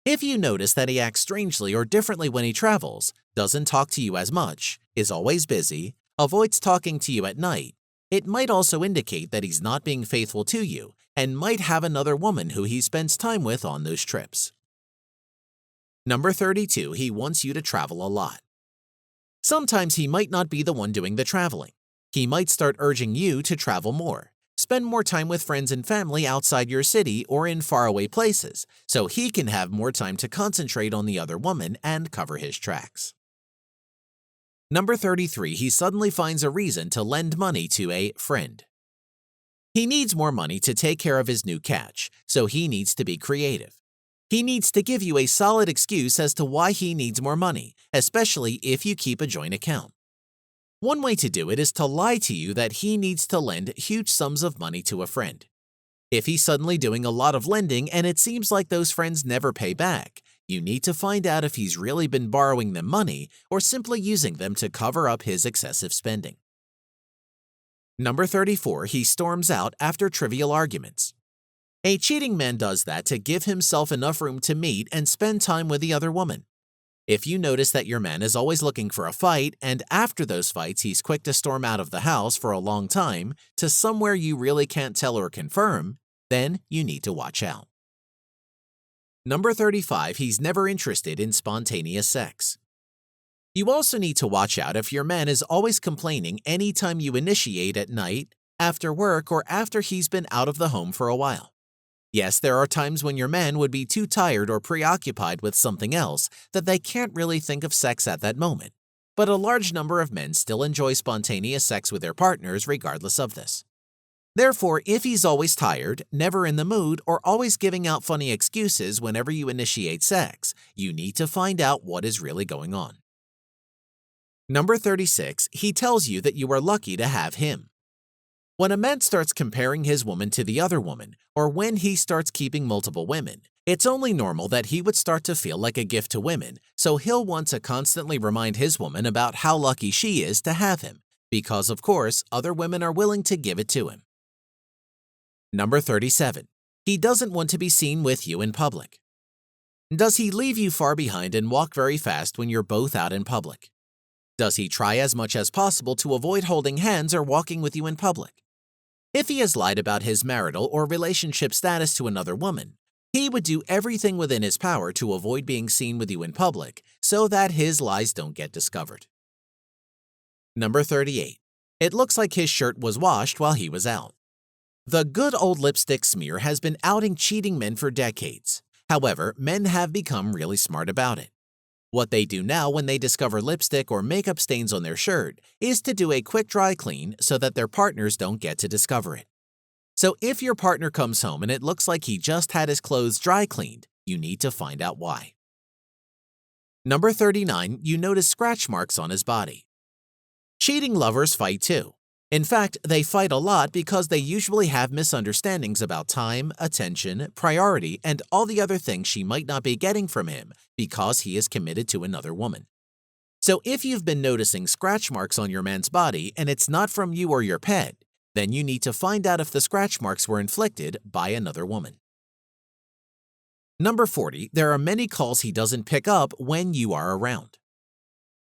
If you notice that he acts strangely or differently when he travels, doesn't talk to you as much, is always busy, avoids talking to you at night, it might also indicate that he's not being faithful to you and might have another woman who he spends time with on those trips. Number 32, he wants you to travel a lot. Sometimes he might not be the one doing the traveling. He might start urging you to travel more. Spend more time with friends and family outside your city or in faraway places, so he can have more time to concentrate on the other woman and cover his tracks. Number 33, he suddenly finds a reason to lend money to a friend. He needs more money to take care of his new catch, so he needs to be creative. He needs to give you a solid excuse as to why he needs more money, especially if you keep a joint account. One way to do it is to lie to you that he needs to lend huge sums of money to a friend. If he's suddenly doing a lot of lending and it seems like those friends never pay back, you need to find out if he's really been borrowing them money or simply using them to cover up his excessive spending. Number 34, he storms out after trivial arguments. A cheating man does that to give himself enough room to meet and spend time with the other woman. If you notice that your man is always looking for a fight, and after those fights he's quick to storm out of the house for a long time to somewhere you really can't tell or confirm, then you need to watch out. Number 35, he's never interested in spontaneous sex. You also need to watch out if your man is always complaining anytime you initiate at night, after work, or after he's been out of the home for a while. Yes, there are times when your man would be too tired or preoccupied with something else that they can't really think of sex at that moment, but a large number of men still enjoy spontaneous sex with their partners regardless of this. Therefore, if he's always tired, never in the mood, or always giving out funny excuses whenever you initiate sex, you need to find out what is really going on. Number 36, he tells you that you are lucky to have him. When a man starts comparing his woman to the other woman, or when he starts keeping multiple women, it's only normal that he would start to feel like a gift to women, so he'll want to constantly remind his woman about how lucky she is to have him, because of course, other women are willing to give it to him. Number 37. He doesn't want to be seen with you in public. Does he leave you far behind and walk very fast when you're both out in public? Does he try as much as possible to avoid holding hands or walking with you in public? If he has lied about his marital or relationship status to another woman, he would do everything within his power to avoid being seen with you in public so that his lies don't get discovered. Number 38. It looks like his shirt was washed while he was out. The good old lipstick smear has been outing cheating men for decades. However, men have become really smart about it. What they do now when they discover lipstick or makeup stains on their shirt is to do a quick dry clean so that their partners don't get to discover it. So if your partner comes home and it looks like he just had his clothes dry cleaned, you need to find out why. Number 39, you notice scratch marks on his body. Cheating lovers fight too. In fact, they fight a lot because they usually have misunderstandings about time, attention, priority, and all the other things she might not be getting from him because he is committed to another woman. So if you've been noticing scratch marks on your man's body and it's not from you or your pet, then you need to find out if the scratch marks were inflicted by another woman. Number 40, there are many calls he doesn't pick up when you are around.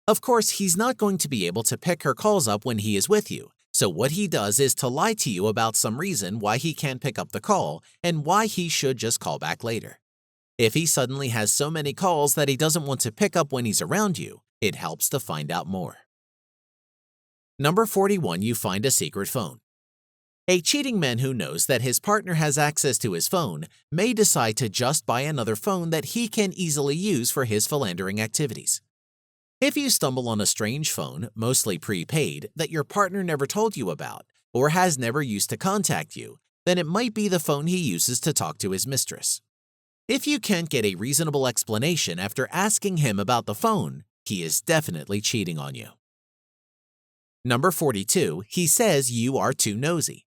Of course, he's not going to be able to pick her calls up when he is with you. So what he does is to lie to you about some reason why he can't pick up the call and why he should just call back later. If he suddenly has so many calls that he doesn't want to pick up when he's around you, it helps to find out more. Number 41, you find a secret phone. A cheating man who knows that his partner has access to his phone may decide to just buy another phone that he can easily use for his philandering activities. If you stumble on a strange phone, mostly prepaid, that your partner never told you about or has never used to contact you, then it might be the phone he uses to talk to his mistress. If you can't get a reasonable explanation after asking him about the phone, he is definitely cheating on you. Number 42, he says you are too nosy.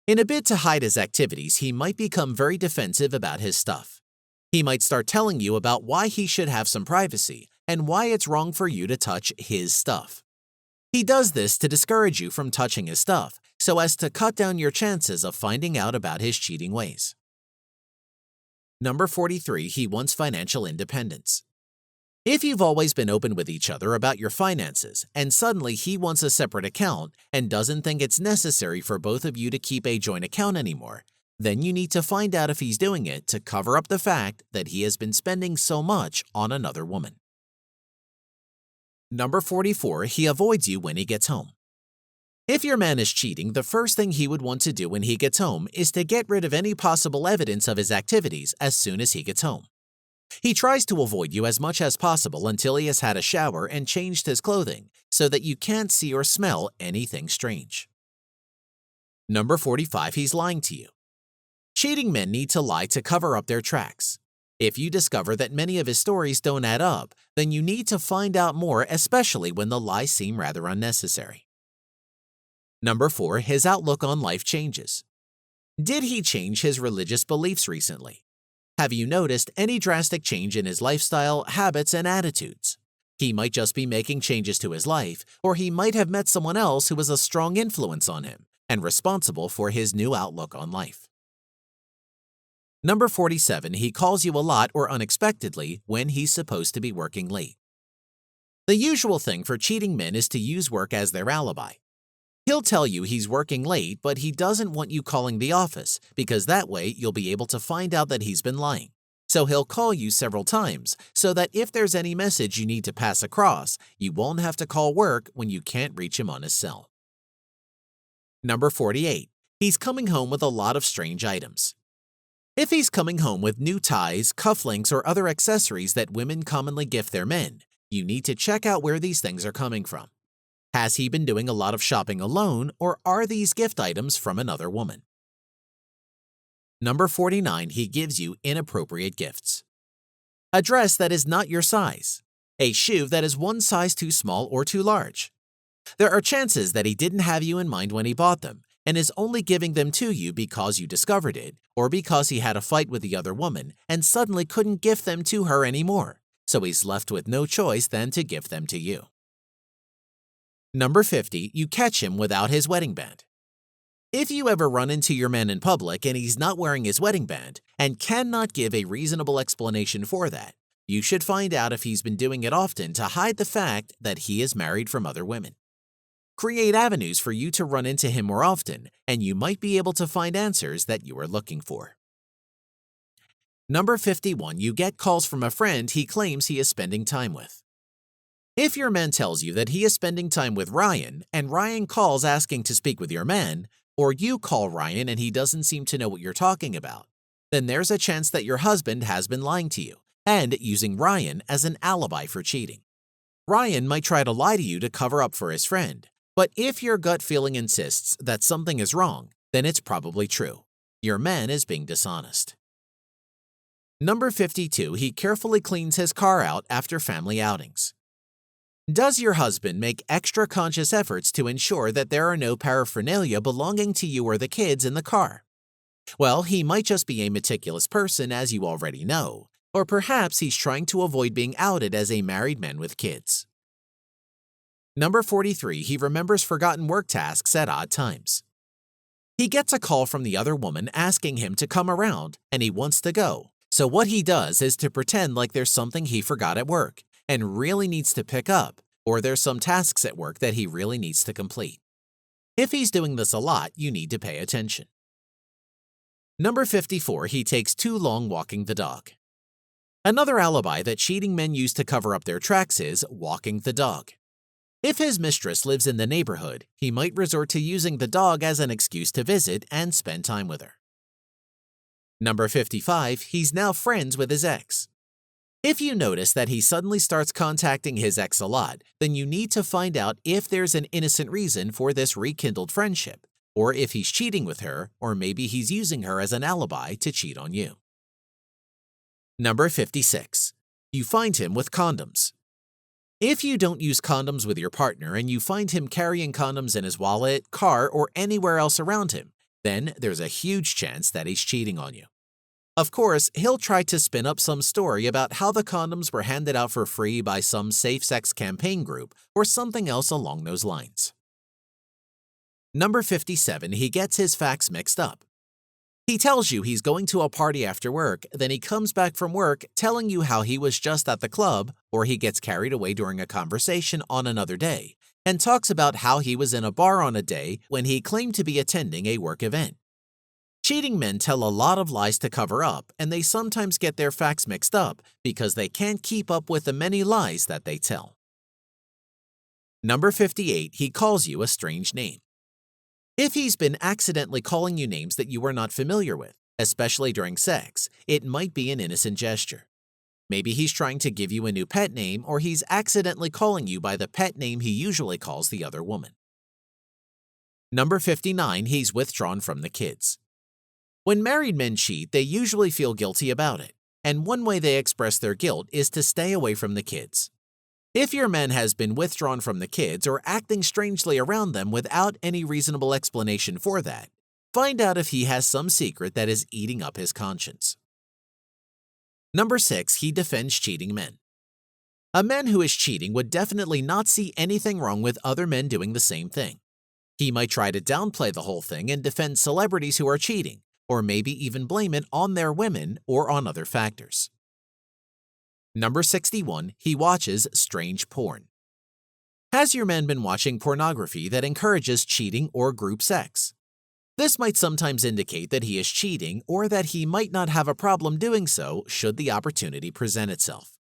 In a bid to hide his activities, he might become very defensive about his stuff. He might start telling you about why he should have some privacy and why it's wrong for you to touch his stuff. He does this to discourage you from touching his stuff so as to cut down your chances of finding out about his cheating ways. Number 43, he wants financial independence. If you've always been open with each other about your finances, and suddenly he wants a separate account and doesn't think it's necessary for both of you to keep a joint account anymore, then you need to find out if he's doing it to cover up the fact that he has been spending so much on another woman. Number 44, he avoids you when he gets home. If your man is cheating, the first thing he would want to do when he gets home is to get rid of any possible evidence of his activities as soon as he gets home. He tries to avoid you as much as possible until he has had a shower and changed his clothing so that you can't see or smell anything strange. Number 45, he's lying to you. Cheating men need to lie to cover up their tracks. If you discover that many of his stories don't add up, then you need to find out more, especially when the lies seem rather unnecessary. Number 4, his outlook on life changes. Did he change his religious beliefs recently? Have you noticed any drastic change in his lifestyle, habits, and attitudes? He might just be making changes to his life, or he might have met someone else who was a strong influence on him and responsible for his new outlook on life. Number 47, he calls you a lot or unexpectedly when he's supposed to be working late. The usual thing for cheating men is to use work as their alibi. He'll tell you he's working late, but he doesn't want you calling the office because that way you'll be able to find out that he's been lying. So he'll call you several times so that if there's any message you need to pass across, you won't have to call work when you can't reach him on his cell. Number 48, he's coming home with a lot of strange items. If he's coming home with new ties, cufflinks, or other accessories that women commonly gift their men, you need to check out where these things are coming from. Has he been doing a lot of shopping alone, or are these gift items from another woman? Number 49, he gives you inappropriate gifts. A dress that is not your size. A shoe that is one size too small or too large. There are chances that he didn't have you in mind when he bought them and is only giving them to you because you discovered it or because he had a fight with the other woman and suddenly couldn't gift them to her anymore, so he's left with no choice than to gift them to you. Number 50, you catch him without his wedding band. If you ever run into your man in public and he's not wearing his wedding band and cannot give a reasonable explanation for that, you should find out if he's been doing it often to hide the fact that he is married from other women. Create avenues for you to run into him more often, and you might be able to find answers that you are looking for. Number 51, you get calls from a friend he claims he is spending time with. If your man tells you that he is spending time with Ryan and Ryan calls asking to speak with your man, or you call Ryan and he doesn't seem to know what you're talking about, then there's a chance that your husband has been lying to you and using Ryan as an alibi for cheating. Ryan might try to lie to you to cover up for his friend, but if your gut feeling insists that something is wrong, then it's probably true. Your man is being dishonest. Number 52, he carefully cleans his car out after family outings. Does your husband make extra conscious efforts to ensure that there are no paraphernalia belonging to you or the kids in the car? Well, he might just be a meticulous person, as you already know, or perhaps he's trying to avoid being outed as a married man with kids. Number 43, he remembers forgotten work tasks at odd times. He gets a call from the other woman asking him to come around, and he wants to go. So what he does is to pretend like there's something he forgot at work and really needs to pick up, or there's some tasks at work that he really needs to complete. If he's doing this a lot, you need to pay attention. Number 54, he takes too long walking the dog. Another alibi that cheating men use to cover up their tracks is walking the dog. If his mistress lives in the neighborhood, he might resort to using the dog as an excuse to visit and spend time with her. Number 55, he's now friends with his ex. If you notice that he suddenly starts contacting his ex a lot, then you need to find out if there's an innocent reason for this rekindled friendship, or if he's cheating with her, or maybe he's using her as an alibi to cheat on you. Number 56, you find him with condoms. If you don't use condoms with your partner and you find him carrying condoms in his wallet, car, or anywhere else around him, then there's a huge chance that he's cheating on you. Of course, he'll try to spin up some story about how the condoms were handed out for free by some safe sex campaign group or something else along those lines. Number 57, he gets his facts mixed up. He tells you he's going to a party after work, then he comes back from work telling you how he was just at the club, or he gets carried away during a conversation on another day, and talks about how he was in a bar on a day when he claimed to be attending a work event. Cheating men tell a lot of lies to cover up, and they sometimes get their facts mixed up because they can't keep up with the many lies that they tell. Number 58, he calls you a strange name. If he's been accidentally calling you names that you are not familiar with, especially during sex, it might be an innocent gesture. Maybe he's trying to give you a new pet name, or he's accidentally calling you by the pet name he usually calls the other woman. Number 59, he's withdrawn from the kids. When married men cheat, they usually feel guilty about it, and one way they express their guilt is to stay away from the kids. If your man has been withdrawn from the kids or acting strangely around them without any reasonable explanation for that, find out if he has some secret that is eating up his conscience. Number 6, he defends cheating men. A man who is cheating would definitely not see anything wrong with other men doing the same thing. He might try to downplay the whole thing and defend celebrities who are cheating, or maybe even blame it on their women or on other factors. Number 61, he watches strange porn. Has your man been watching pornography that encourages cheating or group sex? This might sometimes indicate that he is cheating or that he might not have a problem doing so should the opportunity present itself.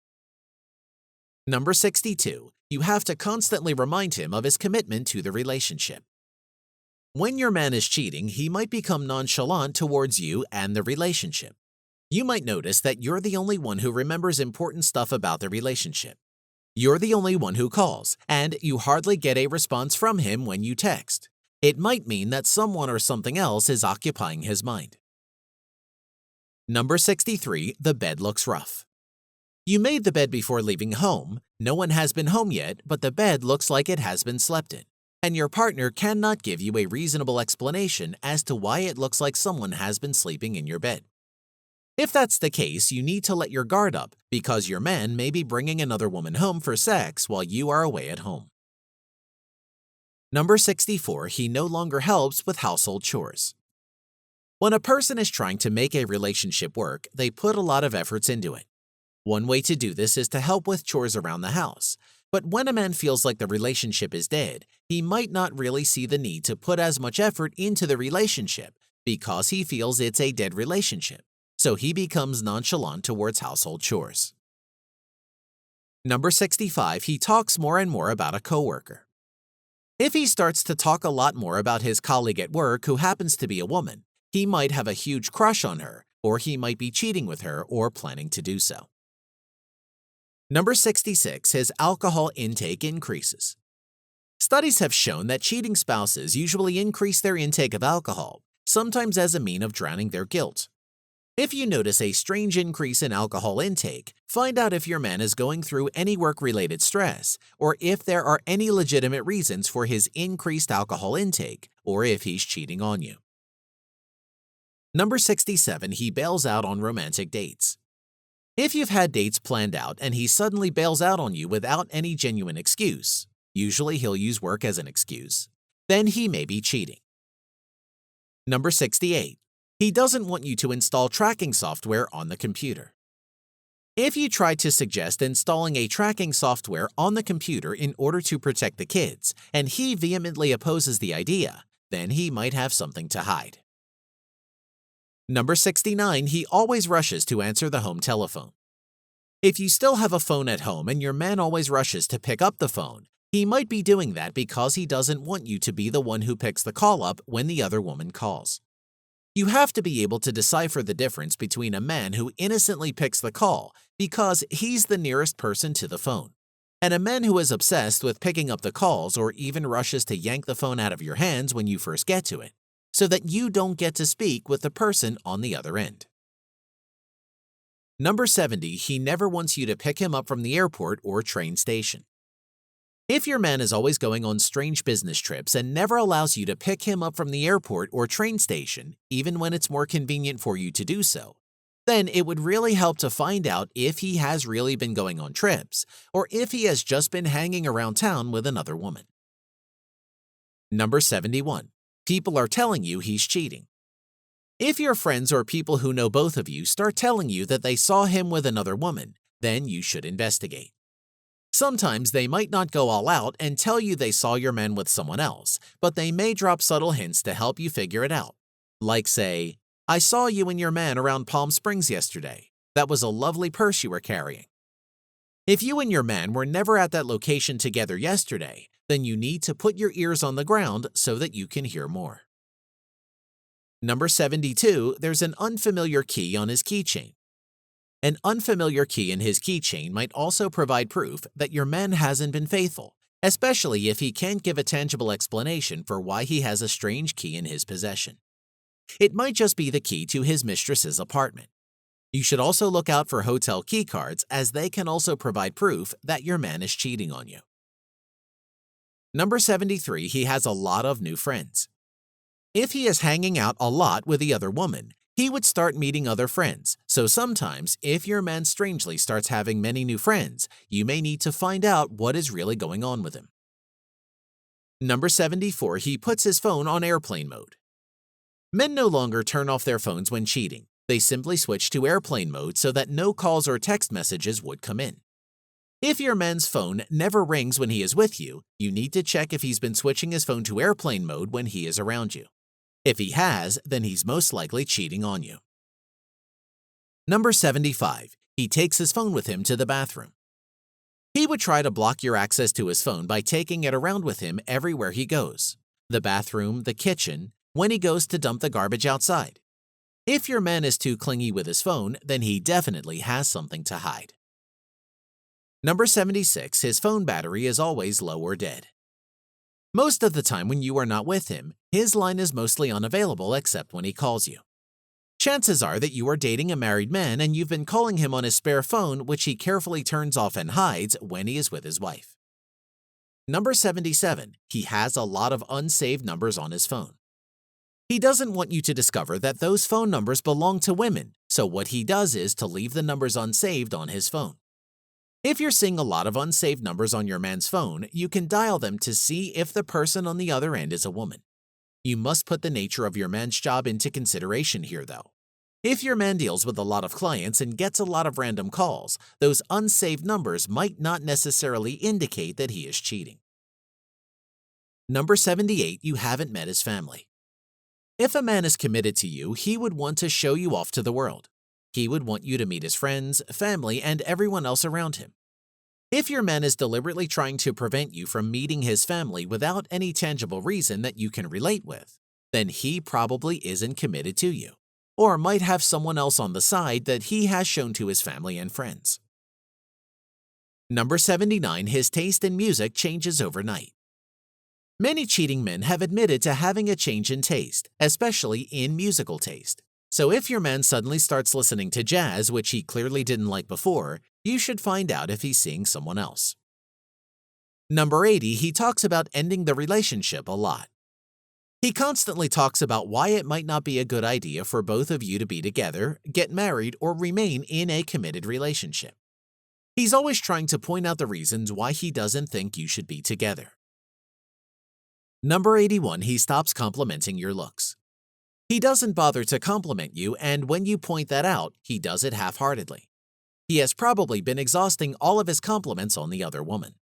Number 62, you have to constantly remind him of his commitment to the relationship. When your man is cheating, he might become nonchalant towards you and the relationship. You might notice that you're the only one who remembers important stuff about the relationship. You're the only one who calls, and you hardly get a response from him when you text. It might mean that someone or something else is occupying his mind. Number 63, the bed looks rough. You made the bed before leaving home, no one has been home yet, but the bed looks like it has been slept in, and your partner cannot give you a reasonable explanation as to why it looks like someone has been sleeping in your bed. If that's the case, you need to let your guard up because your man may be bringing another woman home for sex while you are away at home. Number 64, he no longer helps with household chores. When a person is trying to make a relationship work, they put a lot of efforts into it. One way to do this is to help with chores around the house. But when a man feels like the relationship is dead, he might not really see the need to put as much effort into the relationship because he feels it's a dead relationship. So he becomes nonchalant towards household chores. Number 65, he talks more and more about a coworker. If he starts to talk a lot more about his colleague at work who happens to be a woman, he might have a huge crush on her, or he might be cheating with her or planning to do so. Number 66, his alcohol intake increases. Studies have shown that cheating spouses usually increase their intake of alcohol, sometimes as a means of drowning their guilt. If you notice a strange increase in alcohol intake, find out if your man is going through any work-related stress, or if there are any legitimate reasons for his increased alcohol intake, or if he's cheating on you. Number 67, he bails out on romantic dates. If you've had dates planned out and he suddenly bails out on you without any genuine excuse, usually he'll use work as an excuse, then he may be cheating. Number 68. He doesn't want you to install tracking software on the computer. If you try to suggest installing a tracking software on the computer in order to protect the kids, and he vehemently opposes the idea, then he might have something to hide. Number 69, he always rushes to answer the home telephone. If you still have a phone at home and your man always rushes to pick up the phone, he might be doing that because he doesn't want you to be the one who picks the call up when the other woman calls. You have to be able to decipher the difference between a man who innocently picks the call because he's the nearest person to the phone, and a man who is obsessed with picking up the calls or even rushes to yank the phone out of your hands when you first get to it, so that you don't get to speak with the person on the other end. Number 70, he never wants you to pick him up from the airport or train station. If your man is always going on strange business trips and never allows you to pick him up from the airport or train station, even when it's more convenient for you to do so, then it would really help to find out if he has really been going on trips or if he has just been hanging around town with another woman. Number 71. People are telling you he's cheating. If your friends or people who know both of you start telling you that they saw him with another woman, then you should investigate. Sometimes they might not go all out and tell you they saw your man with someone else, but they may drop subtle hints to help you figure it out. Like say, "I saw you and your man around Palm Springs yesterday. That was a lovely purse you were carrying." If you and your man were never at that location together yesterday, then you need to put your ears on the ground so that you can hear more. Number 72, there's an unfamiliar key on his keychain. An unfamiliar key in his keychain might also provide proof that your man hasn't been faithful, especially if he can't give a tangible explanation for why he has a strange key in his possession. It might just be the key to his mistress's apartment. You should also look out for hotel key cards, as they can also provide proof that your man is cheating on you. Number 73, he has a lot of new friends. If he is hanging out a lot with the other woman, he would start meeting other friends, so sometimes if your man strangely starts having many new friends, you may need to find out what is really going on with him. Number 74, he puts his phone on airplane mode. Men no longer turn off their phones when cheating. They simply switch to airplane mode so that no calls or text messages would come in. If your man's phone never rings when he is with you, you need to check if he's been switching his phone to airplane mode when he is around you. If he has, then he's most likely cheating on you. Number 75, he takes his phone with him to the bathroom. He would try to block your access to his phone by taking it around with him everywhere he goes: the bathroom, the kitchen, when he goes to dump the garbage outside. If your man is too clingy with his phone, then he definitely has something to hide. Number 76, his phone battery is always low or dead. Most of the time when you are not with him, his line is mostly unavailable except when he calls you. Chances are that you are dating a married man and you've been calling him on his spare phone, which he carefully turns off and hides when he is with his wife. Number 77, he has a lot of unsaved numbers on his phone. He doesn't want you to discover that those phone numbers belong to women, so what he does is to leave the numbers unsaved on his phone. If you're seeing a lot of unsaved numbers on your man's phone, you can dial them to see if the person on the other end is a woman. You must put the nature of your man's job into consideration here, though. If your man deals with a lot of clients and gets a lot of random calls, those unsaved numbers might not necessarily indicate that he is cheating. Number 78, you haven't met his family. If a man is committed to you, he would want to show you off to the world. He would want you to meet his friends, family, and everyone else around him. If your man is deliberately trying to prevent you from meeting his family without any tangible reason that you can relate with, then he probably isn't committed to you, or might have someone else on the side that he has shown to his family and friends. Number 79, his taste in music changes overnight. Many cheating men have admitted to having a change in taste, especially in musical taste. So if your man suddenly starts listening to jazz, which he clearly didn't like before, you should find out if he's seeing someone else. Number 80, he talks about ending the relationship a lot. He constantly talks about why it might not be a good idea for both of you to be together, get married, or remain in a committed relationship. He's always trying to point out the reasons why he doesn't think you should be together. Number 81, he stops complimenting your looks. He doesn't bother to compliment you, and when you point that out, he does it half-heartedly. He has probably been exhausting all of his compliments on the other woman.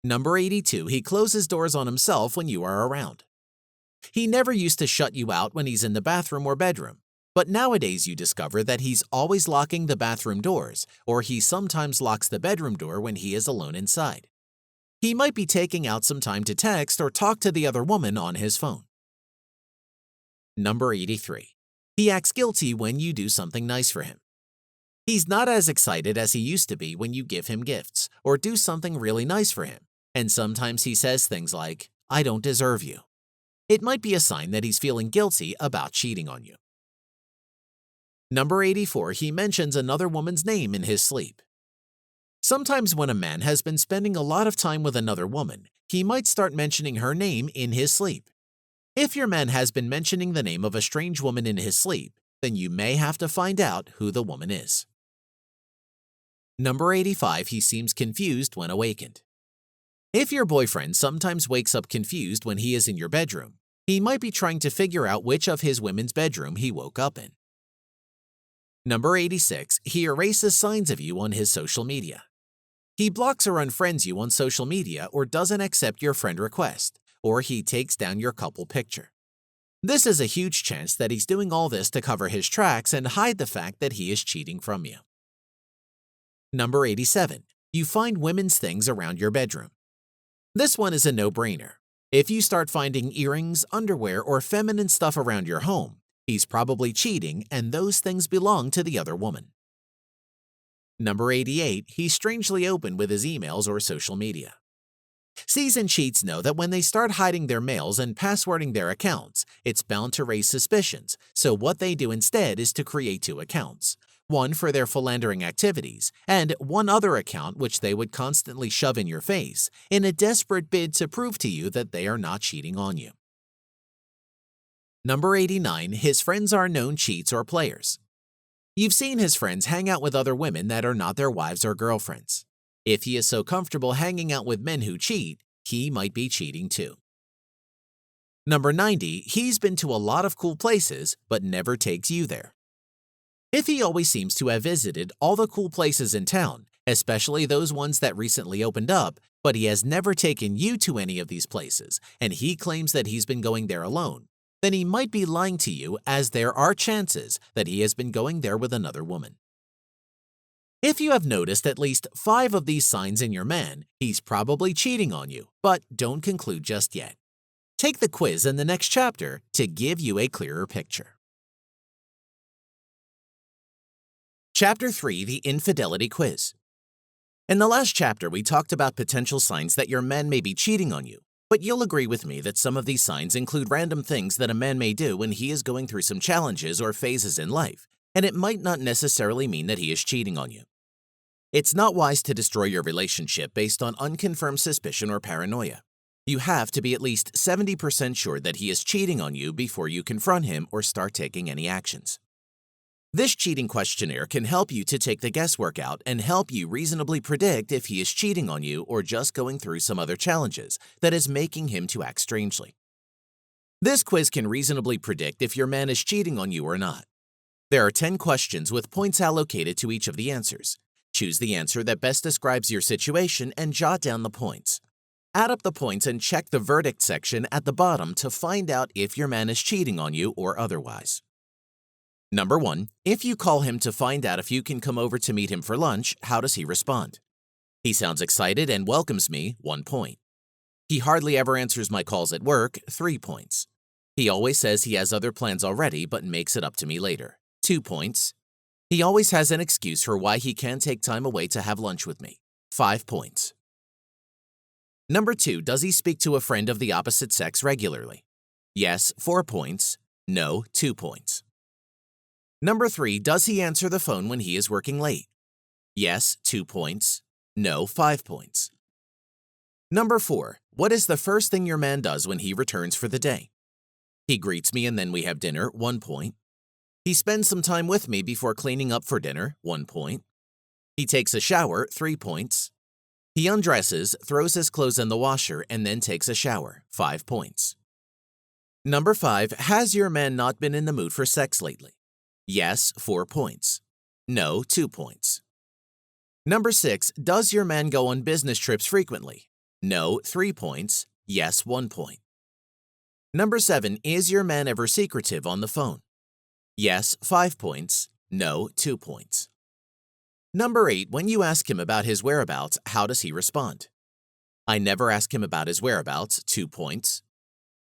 Number 82, he closes doors on himself when you are around. He never used to shut you out when he's in the bathroom or bedroom, but nowadays you discover that he's always locking the bathroom doors, or he sometimes locks the bedroom door when he is alone inside. He might be taking out some time to text or talk to the other woman on his phone. Number 83. He acts guilty when you do something nice for him. He's not as excited as he used to be when you give him gifts or do something really nice for him, and sometimes he says things like, "I don't deserve you." It might be a sign that he's feeling guilty about cheating on you. Number 84, he mentions another woman's name in his sleep. Sometimes when a man has been spending a lot of time with another woman, he might start mentioning her name in his sleep. If your man has been mentioning the name of a strange woman in his sleep, then you may have to find out who the woman is. Number 85, he seems confused when awakened. If your boyfriend sometimes wakes up confused when he is in your bedroom, He might be trying to figure out which of his women's bedroom he woke up in. Number 86. He erases signs of you on his social media. He blocks or unfriends you on social media or doesn't accept your friend request, or he takes down your couple picture. This is a huge chance that he's doing all this to cover his tracks and hide the fact that he is cheating from you. Number 87. You find women's things around your bedroom. This one is a no-brainer. If you start finding earrings, underwear, or feminine stuff around your home, he's probably cheating and those things belong to the other woman. Number 88. He's strangely open with his emails or social media. Seasoned cheats know that when they start hiding their mails and passwording their accounts, it's bound to raise suspicions, so what they do instead is to create two accounts. One for their philandering activities, and one other account which they would constantly shove in your face in a desperate bid to prove to you that they are not cheating on you. Number 89. His friends are known cheats or players. You've seen his friends hang out with other women that are not their wives or girlfriends. If he is so comfortable hanging out with men who cheat, he might be cheating too. Number 90. He's been to a lot of cool places, but never takes you there. If he always seems to have visited all the cool places in town, especially those ones that recently opened up, but he has never taken you to any of these places, and he claims that he's been going there alone, then he might be lying to you, as there are chances that he has been going there with another woman. If you have noticed at least 5 of these signs in your man, he's probably cheating on you, but don't conclude just yet. Take the quiz in the next chapter to give you a clearer picture. Chapter 3. The Infidelity Quiz. In the last chapter, we talked about potential signs that your man may be cheating on you, but you'll agree with me that some of these signs include random things that a man may do when he is going through some challenges or phases in life, and it might not necessarily mean that he is cheating on you. It's not wise to destroy your relationship based on unconfirmed suspicion or paranoia. You have to be at least 70% sure that he is cheating on you before you confront him or start taking any actions. This cheating questionnaire can help you to take the guesswork out and help you reasonably predict if he is cheating on you or just going through some other challenges that is making him to act strangely. This quiz can reasonably predict if your man is cheating on you or not. There are 10 questions with points allocated to each of the answers. Choose the answer that best describes your situation and jot down the points. Add up the points and check the verdict section at the bottom to find out if your man is cheating on you or otherwise. Number 1. If you call him to find out if you can come over to meet him for lunch, how does he respond? He sounds excited and welcomes me, 1 point. He hardly ever answers my calls at work, 3 points. He always says he has other plans already but makes it up to me later, 2 points. He always has an excuse for why he can't take time away to have lunch with me, 5 points. Number 2. Does he speak to a friend of the opposite sex regularly? Yes, 4 points. No, 2 points. Number 3. Does he answer the phone when he is working late? Yes, 2 points. No, 5 points. Number 4. What is the first thing your man does when he returns for the day? He greets me and then we have dinner, 1 point. He spends some time with me before cleaning up for dinner, 1 point. He takes a shower, 3 points. He undresses, throws his clothes in the washer, and then takes a shower, 5 points. Number 5. Has your man not been in the mood for sex lately? Yes, 4 points. No, 2 points. Number 6. Does your man go on business trips frequently? No, 3 points. Yes, 1 point. Number 7. Is your man ever secretive on the phone? Yes, 5 points. No, 2 points. Number 8. When you ask him about his whereabouts, how does he respond? I never ask him about his whereabouts, 2 points.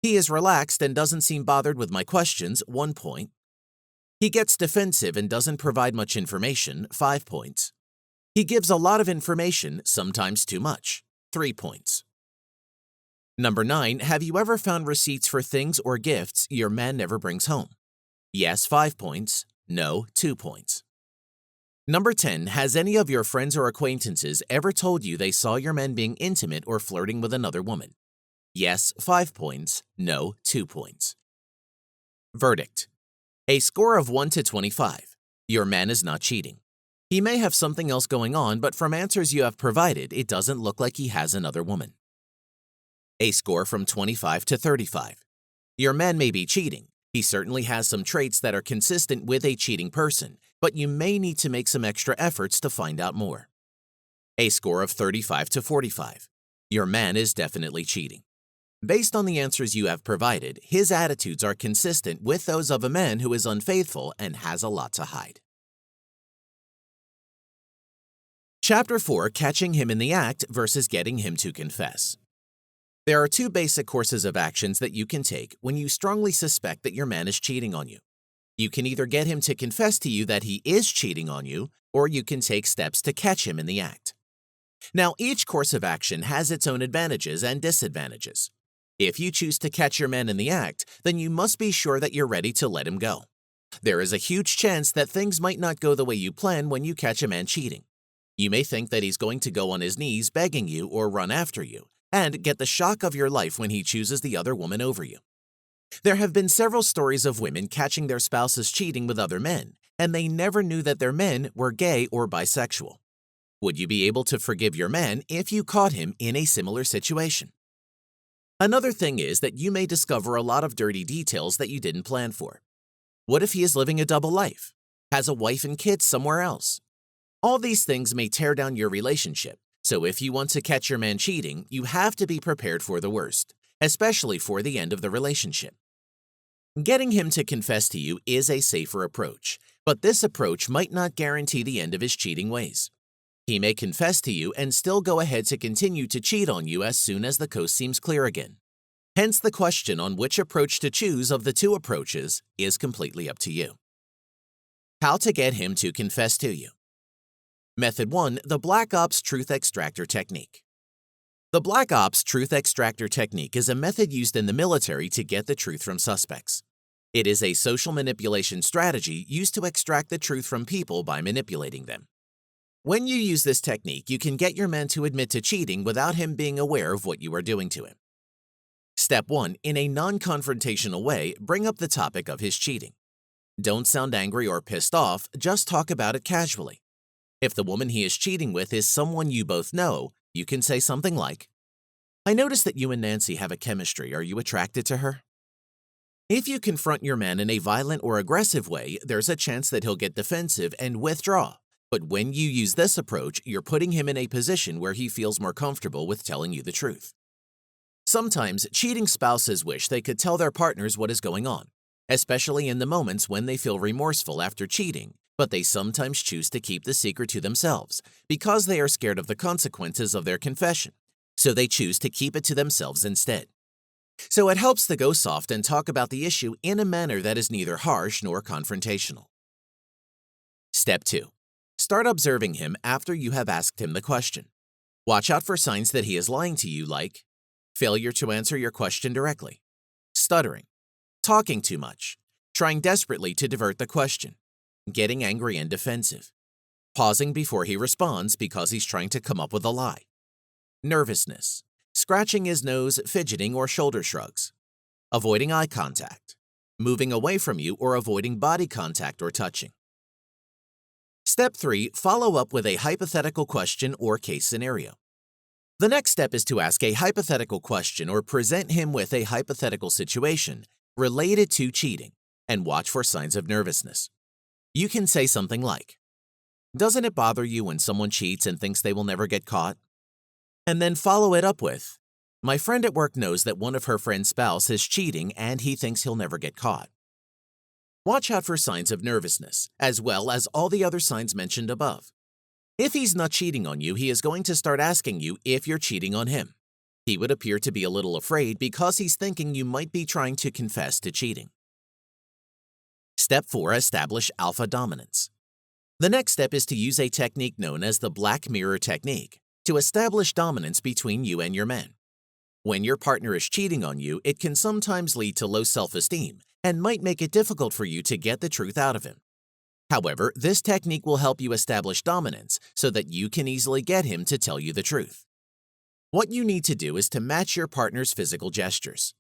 He is relaxed and doesn't seem bothered with my questions, 1 point. He gets defensive and doesn't provide much information, 5 points. He gives a lot of information, sometimes too much, 3 points. Number 9. Have you ever found receipts for things or gifts your man never brings home? Yes, 5 points. No, 2 points. Number 10. Has any of your friends or acquaintances ever told you they saw your man being intimate or flirting with another woman? Yes, 5 points. No, 2 points. Verdict. A score of 1 to 25. Your man is not cheating. He may have something else going on, but from answers you have provided, it doesn't look like he has another woman. A score from 25 to 35. Your man may be cheating. He certainly has some traits that are consistent with a cheating person, but you may need to make some extra efforts to find out more. A score of 35 to 45. Your man is definitely cheating. Based on the answers you have provided, his attitudes are consistent with those of a man who is unfaithful and has a lot to hide. Chapter 4: Catching him in the act versus getting him to confess. There are two basic courses of actions that you can take when you strongly suspect that your man is cheating on you. You can either get him to confess to you that he is cheating on you, or you can take steps to catch him in the act. Now, each course of action has its own advantages and disadvantages. If you choose to catch your man in the act, then you must be sure that you're ready to let him go. There is a huge chance that things might not go the way you plan when you catch a man cheating. You may think that he's going to go on his knees begging you or run after you, and get the shock of your life when he chooses the other woman over you. There have been several stories of women catching their spouses cheating with other men, and they never knew that their men were gay or bisexual. Would you be able to forgive your man if you caught him in a similar situation? Another thing is that you may discover a lot of dirty details that you didn't plan for. What if he is living a double life? Has a wife and kids somewhere else? All these things may tear down your relationship, so if you want to catch your man cheating, you have to be prepared for the worst, especially for the end of the relationship. Getting him to confess to you is a safer approach, but this approach might not guarantee the end of his cheating ways. He may confess to you and still go ahead to continue to cheat on you as soon as the coast seems clear again. Hence, the question on which approach to choose of the two approaches is completely up to you. How to get him to confess to you. Method 1: the Black Ops Truth Extractor Technique. The Black Ops Truth Extractor Technique is a method used in the military to get the truth from suspects. It is a social manipulation strategy used to extract the truth from people by manipulating them. When you use this technique, you can get your man to admit to cheating without him being aware of what you are doing to him. Step 1: in a non-confrontational way, bring up the topic of his cheating. Don't sound angry or pissed off, just talk about it casually. If the woman he is cheating with is someone you both know, you can say something like, "I noticed that you and Nancy have a chemistry. Are you attracted to her?" If you confront your man in a violent or aggressive way, there's a chance that he'll get defensive and withdraw. But when you use this approach, you're putting him in a position where he feels more comfortable with telling you the truth. Sometimes, cheating spouses wish they could tell their partners what is going on, especially in the moments when they feel remorseful after cheating, but they sometimes choose to keep the secret to themselves because they are scared of the consequences of their confession, so they choose to keep it to themselves instead. So it helps to go soft and talk about the issue in a manner that is neither harsh nor confrontational. Step 2: start observing him after you have asked him the question. Watch out for signs that he is lying to you, like failure to answer your question directly, stuttering, talking too much, trying desperately to divert the question, getting angry and defensive, pausing before he responds because he's trying to come up with a lie, nervousness, scratching his nose, fidgeting, or shoulder shrugs, avoiding eye contact, moving away from you or avoiding body contact or touching. Step 3: follow up with a hypothetical question or case scenario. The next step is to ask a hypothetical question or present him with a hypothetical situation related to cheating and watch for signs of nervousness. You can say something like, "Doesn't it bother you when someone cheats and thinks they will never get caught?" And then follow it up with, "My friend at work knows that one of her friend's spouse is cheating and he thinks he'll never get caught." Watch out for signs of nervousness, as well as all the other signs mentioned above. If he's not cheating on you, he is going to start asking you if you're cheating on him. He would appear to be a little afraid because he's thinking you might be trying to confess to cheating. Step 4: establish alpha dominance. The next step is to use a technique known as the Black Mirror Technique to establish dominance between you and your man. When your partner is cheating on you, it can sometimes lead to low self-esteem and might make it difficult for you to get the truth out of him. However, this technique will help you establish dominance so that you can easily get him to tell you the truth. What you need to do is to match your partner's physical gestures.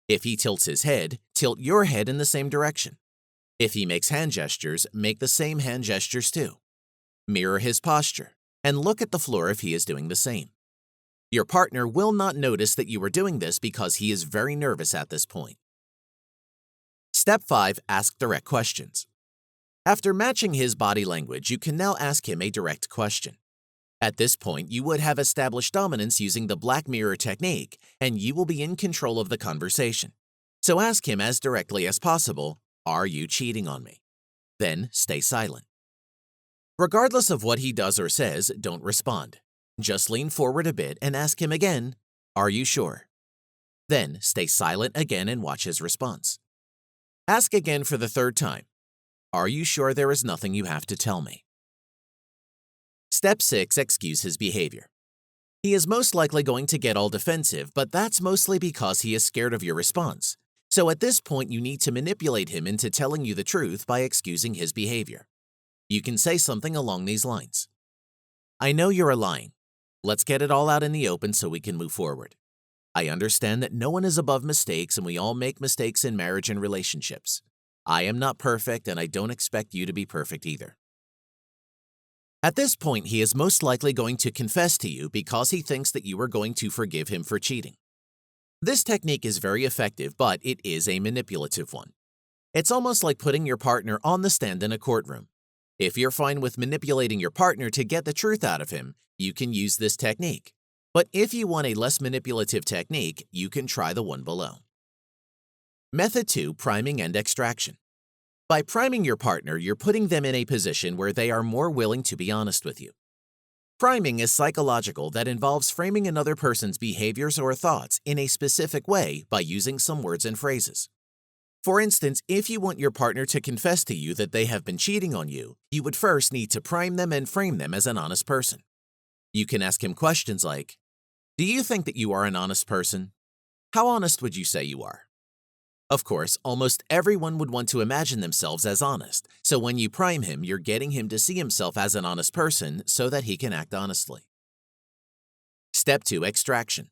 If he tilts his head, tilt your head in the same direction. If he makes hand gestures, make the same hand gestures too. Mirror his posture, and look at the floor if he is doing the same. Your partner will not notice that you are doing this because he is very nervous at this point. Step 5. Ask direct questions. After matching his body language, you can now ask him a direct question. At this point, you would have established dominance using the Black Mirror technique, and you will be in control of the conversation. So ask him as directly as possible, "Are you cheating on me?" Then stay silent. Regardless of what he does or says, don't respond. Just lean forward a bit and ask him again, "Are you sure?" Then stay silent again and watch his response. Ask again for the third time, "Are you sure there is nothing you have to tell me?" Step 6. Excuse his behavior. He is most likely going to get all defensive, but that's mostly because he is scared of your response. So at this point, you need to manipulate him into telling you the truth by excusing his behavior. You can say something along these lines. "I know you're lying. Let's get it all out in the open so we can move forward. I understand that no one is above mistakes and we all make mistakes in marriage and relationships. I am not perfect and I don't expect you to be perfect either." At this point, he is most likely going to confess to you because he thinks that you are going to forgive him for cheating. This technique is very effective, but it is a manipulative one. It's almost like putting your partner on the stand in a courtroom. If you're fine with manipulating your partner to get the truth out of him, you can use this technique. But if you want a less manipulative technique, you can try the one below. Method 2. Priming and extraction. By priming your partner, you're putting them in a position where they are more willing to be honest with you. Priming is psychological that involves framing another person's behaviors or thoughts in a specific way by using some words and phrases. For instance, if you want your partner to confess to you that they have been cheating on you, you would first need to prime them and frame them as an honest person. You can ask him questions like, "Do you think that you are an honest person? How honest would you say you are?" Of course, almost everyone would want to imagine themselves as honest, so when you prime him, you're getting him to see himself as an honest person so that he can act honestly. Step 2. Extraction.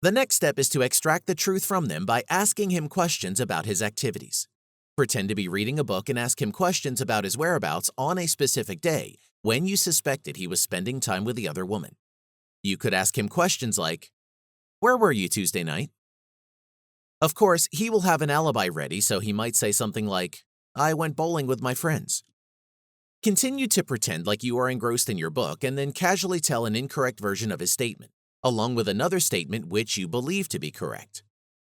The next step is to extract the truth from them by asking him questions about his activities. Pretend to be reading a book and ask him questions about his whereabouts on a specific day when you suspected he was spending time with the other woman. You could ask him questions like, "Where were you Tuesday night?" Of course, he will have an alibi ready, so he might say something like, "I went bowling with my friends." Continue to pretend like you are engrossed in your book and then casually tell an incorrect version of his statement, along with another statement which you believe to be correct.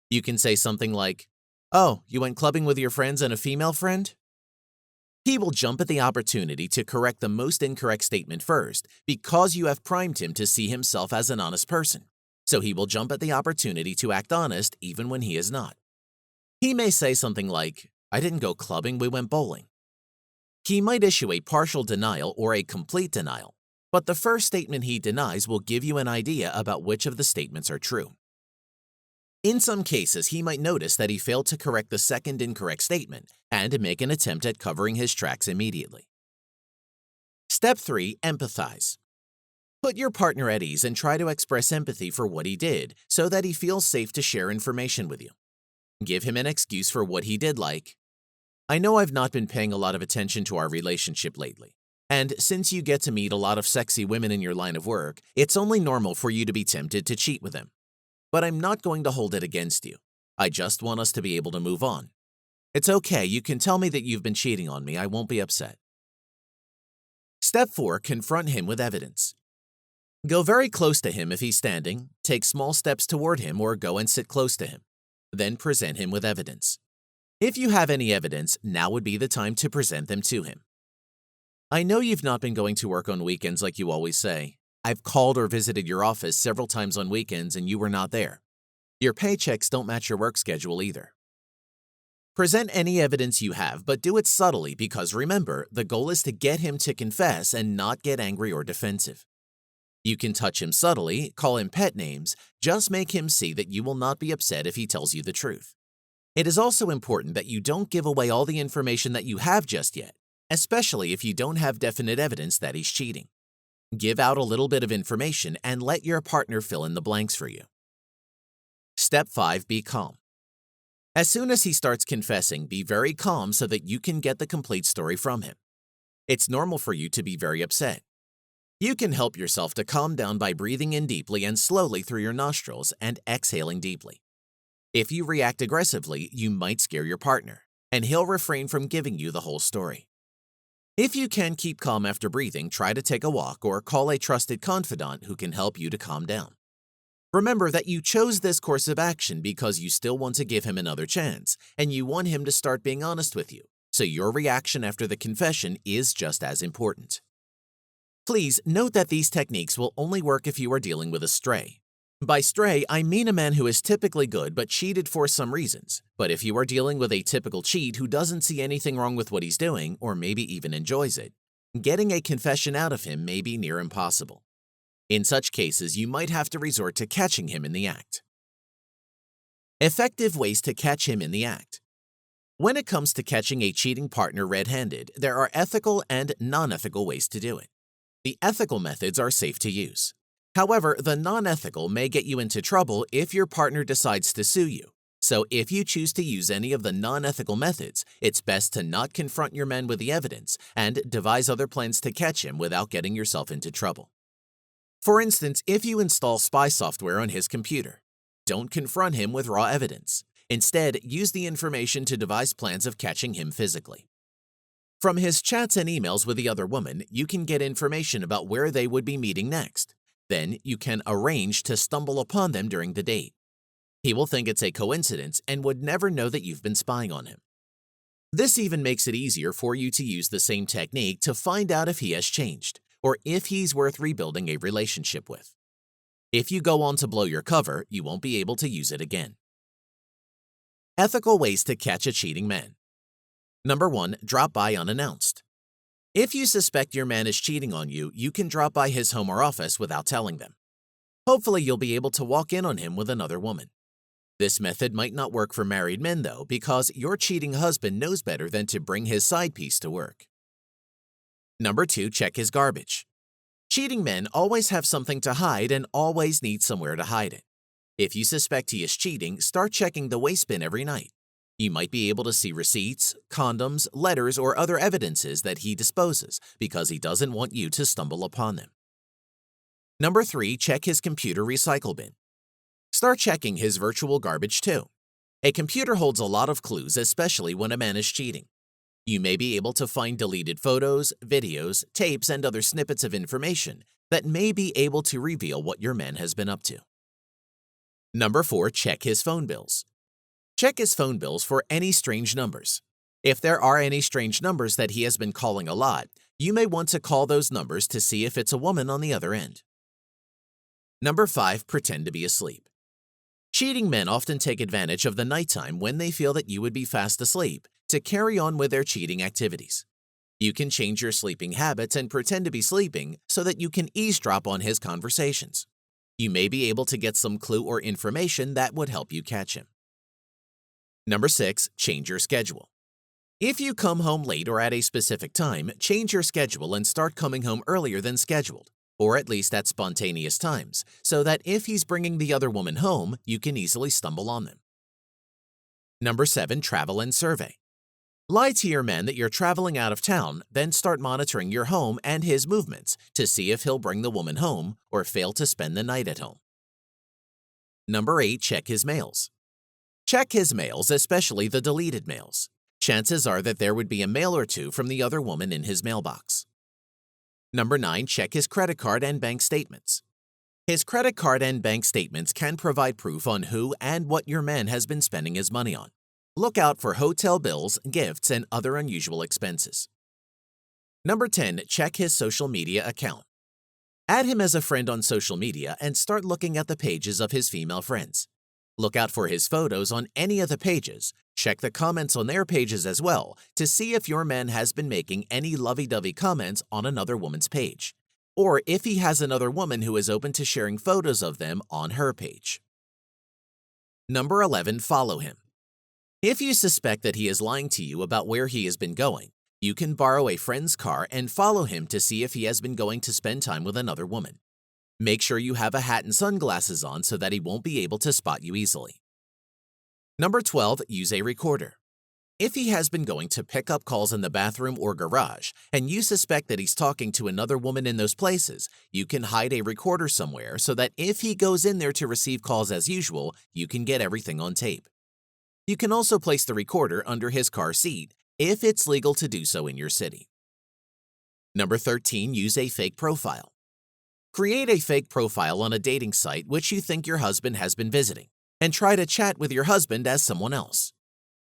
You can say something like, "Oh, you went clubbing with your friends and a female friend?" He will jump at the opportunity to correct the most incorrect statement first because you have primed him to see himself as an honest person. So he will jump at the opportunity to act honest even when he is not. He may say something like, "I didn't go clubbing, we went bowling." He might issue a partial denial or a complete denial, but the first statement he denies will give you an idea about which of the statements are true. In some cases, he might notice that he failed to correct the second incorrect statement and make an attempt at covering his tracks immediately. Step 3. Empathize. Put your partner at ease and try to express empathy for what he did so that he feels safe to share information with you. Give him an excuse for what he did like, "I know I've not been paying a lot of attention to our relationship lately, and since you get to meet a lot of sexy women in your line of work, it's only normal for you to be tempted to cheat with them. But I'm not going to hold it against you. I just want us to be able to move on. It's okay, you can tell me that you've been cheating on me, I won't be upset." Step 4. Confront him with evidence. Go very close to him if he's standing, take small steps toward him or go and sit close to him. Then present him with evidence. If you have any evidence, now would be the time to present them to him. "I know you've not been going to work on weekends like you always say. I've called or visited your office several times on weekends and you were not there. Your paychecks don't match your work schedule either." Present any evidence you have, but do it subtly because remember, the goal is to get him to confess and not get angry or defensive. You can touch him subtly, call him pet names, just make him see that you will not be upset if he tells you the truth. It is also important that you don't give away all the information that you have just yet, especially if you don't have definite evidence that he's cheating. Give out a little bit of information and let your partner fill in the blanks for you. Step 5. Be calm. As soon as he starts confessing, be very calm so that you can get the complete story from him. It's normal for you to be very upset. You can help yourself to calm down by breathing in deeply and slowly through your nostrils and exhaling deeply. If you react aggressively, you might scare your partner, and he'll refrain from giving you the whole story. If you can keep calm after breathing, try to take a walk or call a trusted confidant who can help you to calm down. Remember that you chose this course of action because you still want to give him another chance, and you want him to start being honest with you, so your reaction after the confession is just as important. Please note that these techniques will only work if you are dealing with a stray. By stray, I mean a man who is typically good but cheated for some reasons. But if you are dealing with a typical cheat who doesn't see anything wrong with what he's doing, or maybe even enjoys it, getting a confession out of him may be near impossible. In such cases, you might have to resort to catching him in the act. Effective ways to catch him in the act. When it comes to catching a cheating partner red-handed, there are ethical and non-ethical ways to do it. The ethical methods are safe to use. However, the non-ethical may get you into trouble if your partner decides to sue you. So if you choose to use any of the non-ethical methods, it's best to not confront your man with the evidence and devise other plans to catch him without getting yourself into trouble. For instance, if you install spy software on his computer, don't confront him with raw evidence. Instead, use the information to devise plans of catching him physically. From his chats and emails with the other woman, you can get information about where they would be meeting next. Then you can arrange to stumble upon them during the date. He will think it's a coincidence and would never know that you've been spying on him. This even makes it easier for you to use the same technique to find out if he has changed, or if he's worth rebuilding a relationship with. If you go on to blow your cover, you won't be able to use it again. Ethical ways to catch a cheating man. Number 1, drop by unannounced. If you suspect your man is cheating on you, you can drop by his home or office without telling them. Hopefully, you'll be able to walk in on him with another woman. This method might not work for married men, though, because your cheating husband knows better than to bring his side piece to work. Number 2, check his garbage. Cheating men always have something to hide and always need somewhere to hide it. If you suspect he is cheating, start checking the waste bin every night. You might be able to see receipts, condoms, letters, or other evidences that he disposes because he doesn't want you to stumble upon them. Number 3, check his computer recycle bin. Start checking his virtual garbage too. A computer holds a lot of clues, especially when a man is cheating. You may be able to find deleted photos, videos, tapes, and other snippets of information that may be able to reveal what your man has been up to. Number 4, check his phone bills. Check his phone bills for any strange numbers. If there are any strange numbers that he has been calling a lot, you may want to call those numbers to see if it's a woman on the other end. Number 5, pretend to be asleep. Cheating men often take advantage of the nighttime when they feel that you would be fast asleep to carry on with their cheating activities. You can change your sleeping habits and pretend to be sleeping so that you can eavesdrop on his conversations. You may be able to get some clue or information that would help you catch him. Number 6, change your schedule. If you come home late or at a specific time, change your schedule and start coming home earlier than scheduled, or at least at spontaneous times, so that if he's bringing the other woman home, you can easily stumble on them. Number 7, travel and survey. Lie to your man that you're traveling out of town, then start monitoring your home and his movements to see if he'll bring the woman home or fail to spend the night at home. Number 8, check his mails. Check his mails, especially the deleted mails. Chances are that there would be a mail or two from the other woman in his mailbox. Number 9, check his credit card and bank statements. His credit card and bank statements can provide proof on who and what your man has been spending his money on. Look out for hotel bills, gifts, and other unusual expenses. Number 10, check his social media account. Add him as a friend on social media and start looking at the pages of his female friends. Look out for his photos on any of the pages. Check the comments on their pages as well to see if your man has been making any lovey-dovey comments on another woman's page, or if he has another woman who is open to sharing photos of them on her page. Number 11, follow him. If you suspect that he is lying to you about where he has been going, you can borrow a friend's car and follow him to see if he has been going to spend time with another woman. Make sure you have a hat and sunglasses on so that he won't be able to spot you easily. Number 12, use a recorder. If he has been going to pick up calls in the bathroom or garage, and you suspect that he's talking to another woman in those places, you can hide a recorder somewhere so that if he goes in there to receive calls as usual, you can get everything on tape. You can also place the recorder under his car seat if it's legal to do so in your city. Number 13, use a fake profile. Create a fake profile on a dating site which you think your husband has been visiting, and try to chat with your husband as someone else.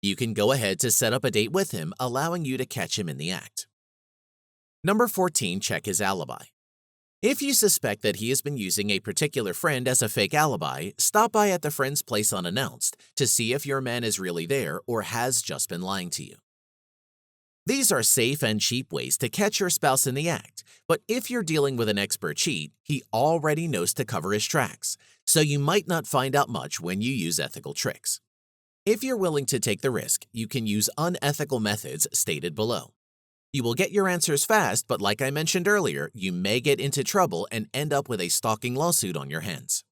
You can go ahead to set up a date with him, allowing you to catch him in the act. Number 14, check his alibi. If you suspect that he has been using a particular friend as a fake alibi, stop by at the friend's place unannounced to see if your man is really there or has just been lying to you. These are safe and cheap ways to catch your spouse in the act, but if you're dealing with an expert cheat, he already knows to cover his tracks, so you might not find out much when you use ethical tricks. If you're willing to take the risk, you can use unethical methods stated below. You will get your answers fast, but like I mentioned earlier, you may get into trouble and end up with a stalking lawsuit on your hands.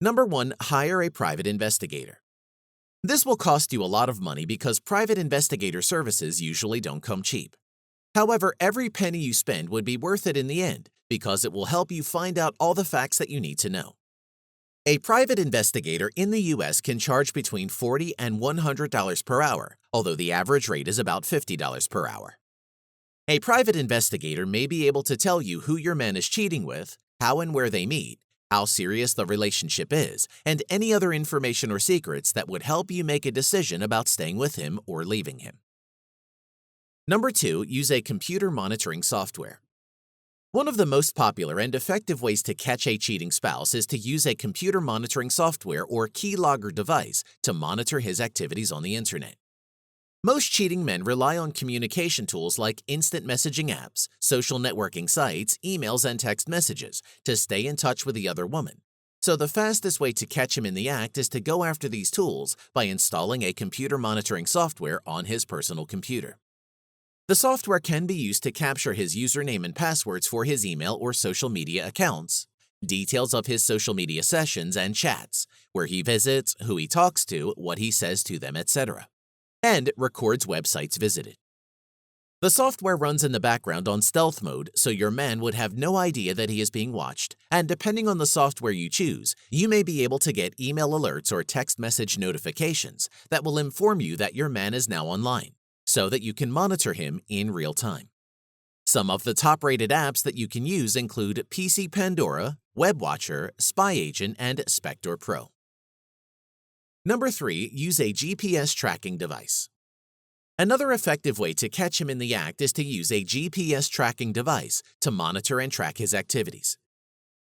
Number 1, hire a private investigator. This will cost you a lot of money because private investigator services usually don't come cheap. However, every penny you spend would be worth it in the end because it will help you find out all the facts that you need to know. A private investigator in the U.S. can charge between $40 and $100 per hour, although the average rate is about $50 per hour. A private investigator may be able to tell you who your man is cheating with, how and where they meet, how serious the relationship is, and any other information or secrets that would help you make a decision about staying with him or leaving him. Number 2, use a computer monitoring software. One of the most popular and effective ways to catch a cheating spouse is to use a computer monitoring software or keylogger device to monitor his activities on the internet. Most cheating men rely on communication tools like instant messaging apps, social networking sites, emails, and text messages to stay in touch with the other woman. So the fastest way to catch him in the act is to go after these tools by installing a computer monitoring software on his personal computer. The software can be used to capture his username and passwords for his email or social media accounts, details of his social media sessions and chats, where he visits, who he talks to, what he says to them, etc., and records websites visited. The software runs in the background on stealth mode, so your man would have no idea that he is being watched, and depending on the software you choose, you may be able to get email alerts or text message notifications that will inform you that your man is now online, so that you can monitor him in real time. Some of the top-rated apps that you can use include PC Pandora, WebWatcher, Spy Agent, and Spectre Pro. Number 3, use a GPS tracking device. Another effective way to catch him in the act is to use a GPS tracking device to monitor and track his activities.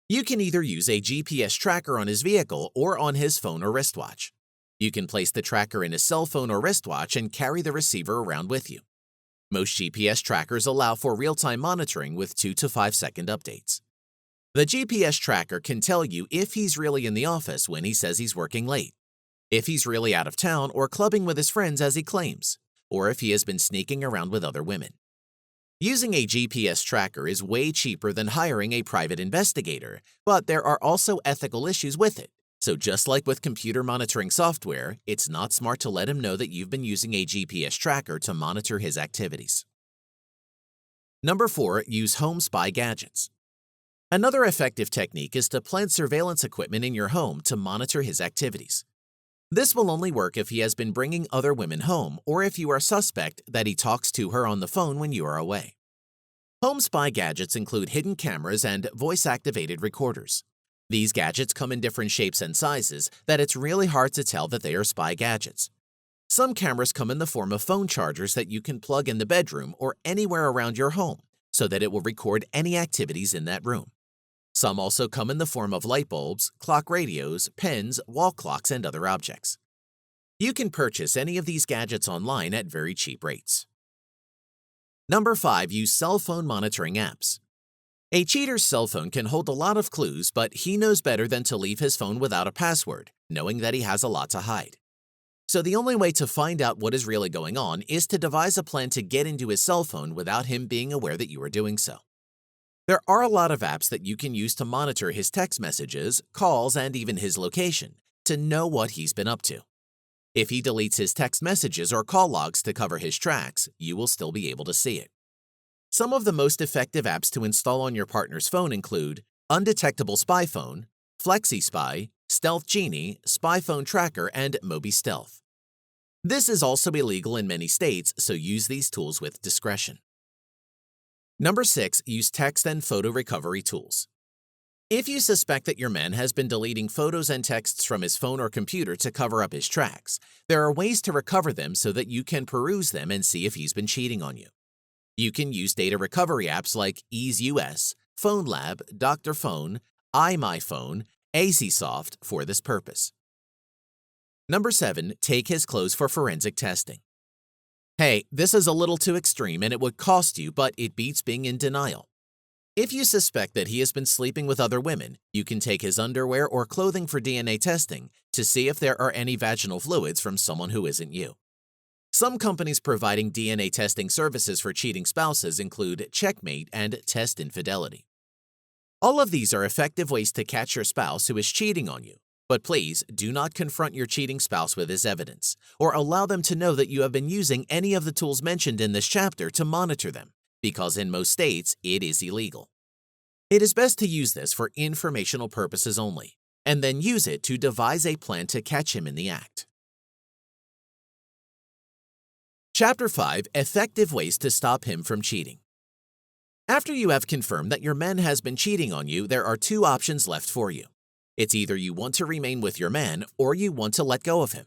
You can either use a GPS tracker on his vehicle or on his phone or wristwatch. You can place the tracker in his cell phone or wristwatch and carry the receiver around with you. Most GPS trackers allow for real-time monitoring with 2 to 5 second updates. The GPS tracker can tell you if he's really in the office when he says he's working late, if he's really out of town or clubbing with his friends as he claims, or if he has been sneaking around with other women. Using a GPS tracker is way cheaper than hiring a private investigator, but there are also ethical issues with it. So just like with computer monitoring software, it's not smart to let him know that you've been using a GPS tracker to monitor his activities. Number 4, use home spy gadgets. Another effective technique is to plant surveillance equipment in your home to monitor his activities. This will only work if he has been bringing other women home or if you are suspect that he talks to her on the phone when you are away. Home spy gadgets include hidden cameras and voice-activated recorders. These gadgets come in different shapes and sizes that it's really hard to tell that they are spy gadgets. Some cameras come in the form of phone chargers that you can plug in the bedroom or anywhere around your home so that it will record any activities in that room. Some also come in the form of light bulbs, clock radios, pens, wall clocks, and other objects. You can purchase any of these gadgets online at very cheap rates. Number 5, use cell phone monitoring apps. A cheater's cell phone can hold a lot of clues, but he knows better than to leave his phone without a password, knowing that he has a lot to hide. So the only way to find out what is really going on is to devise a plan to get into his cell phone without him being aware that you are doing so. There are a lot of apps that you can use to monitor his text messages, calls, and even his location to know what he's been up to. If he deletes his text messages or call logs to cover his tracks, you will still be able to see it. Some of the most effective apps to install on your partner's phone include Undetectable Spy Phone, FlexiSpy, Stealth Genie, Spy Phone Tracker, and Mobi Stealth. This is also illegal in many states, so use these tools with discretion. Number 6. Use text and photo recovery tools. If you suspect that your man has been deleting photos and texts from his phone or computer to cover up his tracks, there are ways to recover them so that you can peruse them and see if he's been cheating on you. You can use data recovery apps like EaseUS, PhoneLab, Dr. Phone, iMyPhone, AZSoft for this purpose. Number 7. Take his clothes for forensic testing. Hey, this is a little too extreme and it would cost you, but it beats being in denial. If you suspect that he has been sleeping with other women, you can take his underwear or clothing for DNA testing to see if there are any vaginal fluids from someone who isn't you. Some companies providing DNA testing services for cheating spouses include Checkmate and Test Infidelity. All of these are effective ways to catch your spouse who is cheating on you, but please do not confront your cheating spouse with his evidence or allow them to know that you have been using any of the tools mentioned in this chapter to monitor them, because in most states it is illegal. It is best to use this for informational purposes only, and then use it to devise a plan to catch him in the act. Chapter 5. Effective ways to stop him from cheating. After you have confirmed that your man has been cheating on you, there are two options left for you. It's either you want to remain with your man or you want to let go of him.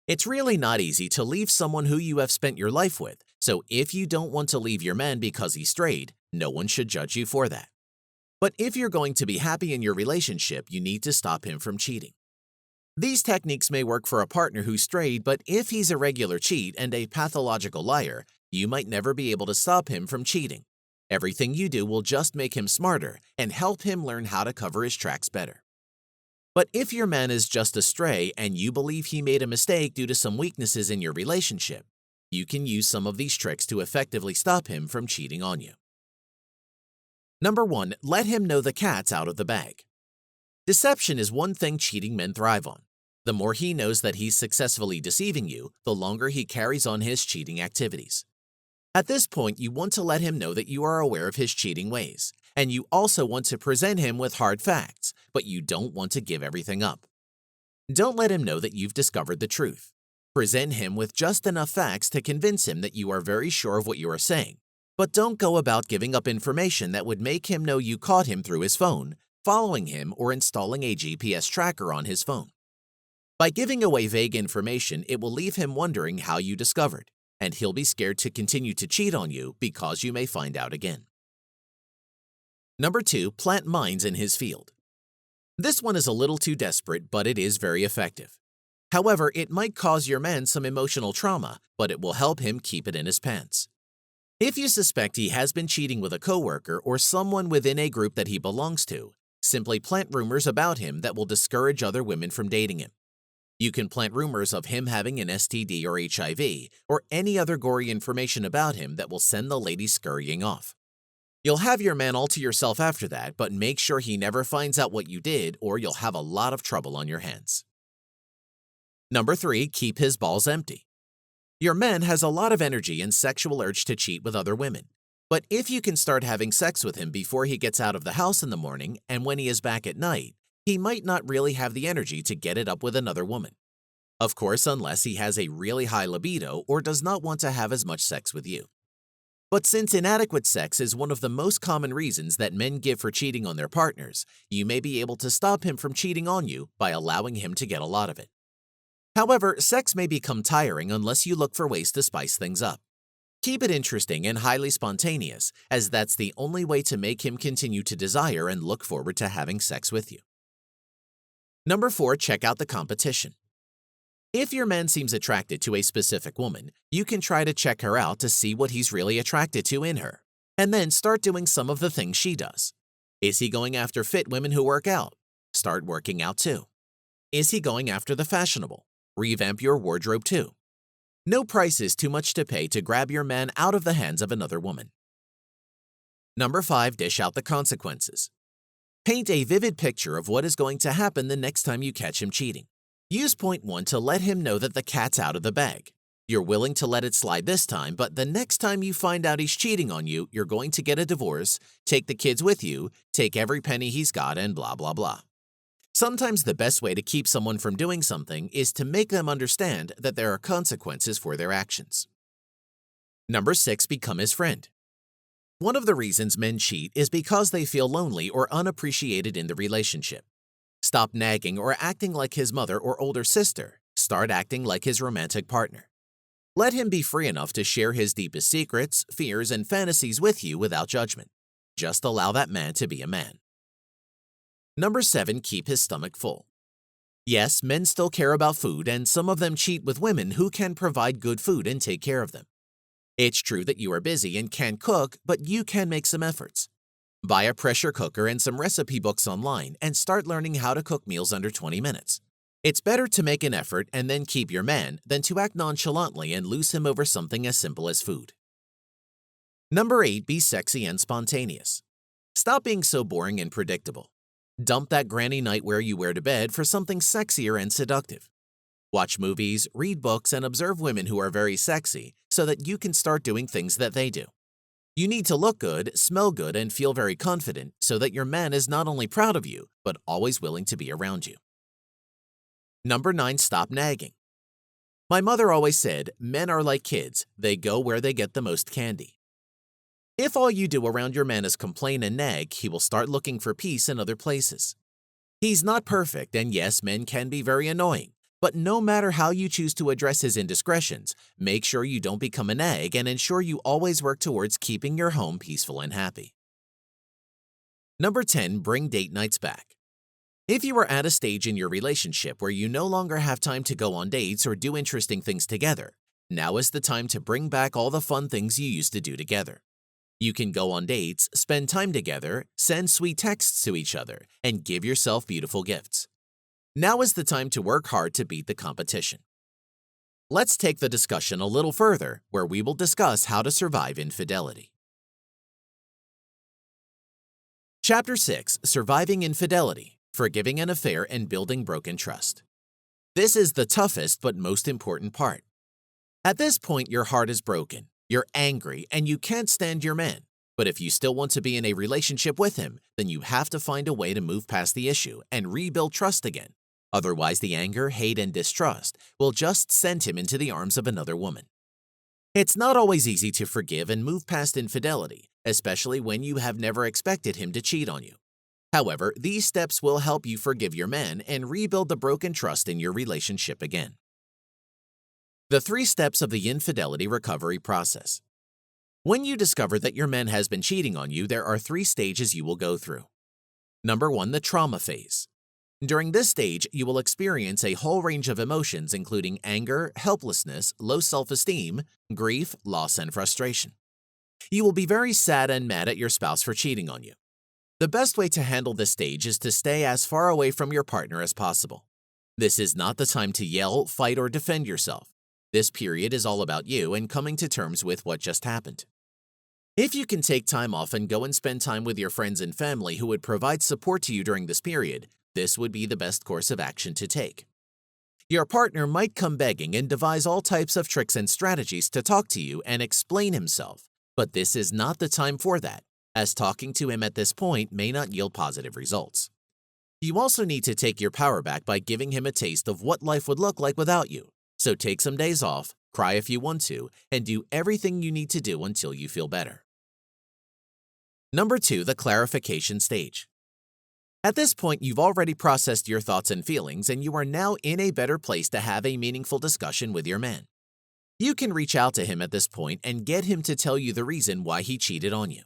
It's really not easy to leave someone who you have spent your life with, so if you don't want to leave your man because he strayed, no one should judge you for that. But if you're going to be happy in your relationship, you need to stop him from cheating. These techniques may work for a partner who strayed, but if he's a regular cheat and a pathological liar, you might never be able to stop him from cheating. Everything you do will just make him smarter and help him learn how to cover his tracks better. But if your man is just a stray and you believe he made a mistake due to some weaknesses in your relationship, you can use some of these tricks to effectively stop him from cheating on you. Number 1. Let him know the cat's out of the bag. Deception is one thing cheating men thrive on. The more he knows that he's successfully deceiving you, the longer he carries on his cheating activities. At this point, you want to let him know that you are aware of his cheating ways, and you also want to present him with hard facts, but you don't want to give everything up. Don't let him know that you've discovered the truth. Present him with just enough facts to convince him that you are very sure of what you are saying, but don't go about giving up information that would make him know you caught him through his phone, following him, or installing a GPS tracker on his phone. By giving away vague information, it will leave him wondering how you discovered, and he'll be scared to continue to cheat on you because you may find out again. Number 2. Plant mines in his field. This one is a little too desperate, but it is very effective. However, it might cause your man some emotional trauma, but it will help him keep it in his pants. If you suspect he has been cheating with a coworker or someone within a group that he belongs to, simply plant rumors about him that will discourage other women from dating him. You can plant rumors of him having an STD or HIV or any other gory information about him that will send the ladies scurrying off. You'll have your man all to yourself after that, but make sure he never finds out what you did or you'll have a lot of trouble on your hands. Number 3. Keep his balls empty. Your man has a lot of energy and sexual urge to cheat with other women. But if you can start having sex with him before he gets out of the house in the morning and when he is back at night, he might not really have the energy to get it up with another woman. Of course, unless he has a really high libido or does not want to have as much sex with you. But since inadequate sex is one of the most common reasons that men give for cheating on their partners, you may be able to stop him from cheating on you by allowing him to get a lot of it. However, sex may become tiring unless you look for ways to spice things up. Keep it interesting and highly spontaneous, as that's the only way to make him continue to desire and look forward to having sex with you. Number 4. Check out the competition. If your man seems attracted to a specific woman, you can try to check her out to see what he's really attracted to in her, and then start doing some of the things she does. Is he going after fit women who work out? Start working out too. Is he going after the fashionable? Revamp your wardrobe too. No price is too much to pay to grab your man out of the hands of another woman. Number 5. Dish out the consequences. Paint a vivid picture of what is going to happen the next time you catch him cheating. Use point 1 to let him know that the cat's out of the bag. You're willing to let it slide this time, but the next time you find out he's cheating on you, you're going to get a divorce, take the kids with you, take every penny he's got, and blah, blah, blah. Sometimes the best way to keep someone from doing something is to make them understand that there are consequences for their actions. Number 6, become his friend. One of the reasons men cheat is because they feel lonely or unappreciated in the relationship. Stop nagging or acting like his mother or older sister. Start acting like his romantic partner. Let him be free enough to share his deepest secrets, fears, and fantasies with you without judgment. Just allow that man to be a man. Number 7, keep his stomach full. Yes, men still care about food, and some of them cheat with women who can provide good food and take care of them. It's true that you are busy and can't cook, but you can make some efforts. Buy a pressure cooker and some recipe books online and start learning how to cook meals under 20 minutes. It's better to make an effort and then keep your man than to act nonchalantly and lose him over something as simple as food. Number 8, be sexy and spontaneous. Stop being so boring and predictable. Dump that granny nightwear you wear to bed for something sexier and seductive. Watch movies, read books, and observe women who are very sexy so that you can start doing things that they do. You need to look good, smell good, and feel very confident so that your man is not only proud of you, but always willing to be around you. Number 9, stop nagging. My mother always said, men are like kids, they go where they get the most candy. If all you do around your man is complain and nag, he will start looking for peace in other places. He's not perfect, and yes, men can be very annoying, but no matter how you choose to address his indiscretions, make sure you don't become a nag and ensure you always work towards keeping your home peaceful and happy. Number 10, bring date nights back. If you are at a stage in your relationship where you no longer have time to go on dates or do interesting things together, now is the time to bring back all the fun things you used to do together. You can go on dates, spend time together, send sweet texts to each other, and give yourself beautiful gifts. Now is the time to work hard to beat the competition. Let's take the discussion a little further, where we will discuss how to survive infidelity. Chapter 6, Surviving Infidelity. Forgiving an affair and building broken trust. This is the toughest but most important part. At this point, your heart is broken, you're angry, and you can't stand your man. But if you still want to be in a relationship with him, then you have to find a way to move past the issue and rebuild trust again. Otherwise, the anger, hate, and distrust will just send him into the arms of another woman. It's not always easy to forgive and move past infidelity, especially when you have never expected him to cheat on you. However, these steps will help you forgive your man and rebuild the broken trust in your relationship again. The 3 steps of the infidelity recovery process. When you discover that your man has been cheating on you, there are 3 stages you will go through. Number 1, the trauma phase. During this stage, you will experience a whole range of emotions including anger, helplessness, low self-esteem, grief, loss, and frustration. You will be very sad and mad at your spouse for cheating on you. The best way to handle this stage is to stay as far away from your partner as possible. This is not the time to yell, fight, or defend yourself. This period is all about you and coming to terms with what just happened. If you can take time off and go and spend time with your friends and family who would provide support to you during this period, this would be the best course of action to take. Your partner might come begging and devise all types of tricks and strategies to talk to you and explain himself, but this is not the time for that, as talking to him at this point may not yield positive results. You also need to take your power back by giving him a taste of what life would look like without you. So take some days off, cry if you want to, and do everything you need to do until you feel better. Number 2, the clarification stage. At this point, you've already processed your thoughts and feelings, and you are now in a better place to have a meaningful discussion with your man. You can reach out to him at this point and get him to tell you the reason why he cheated on you.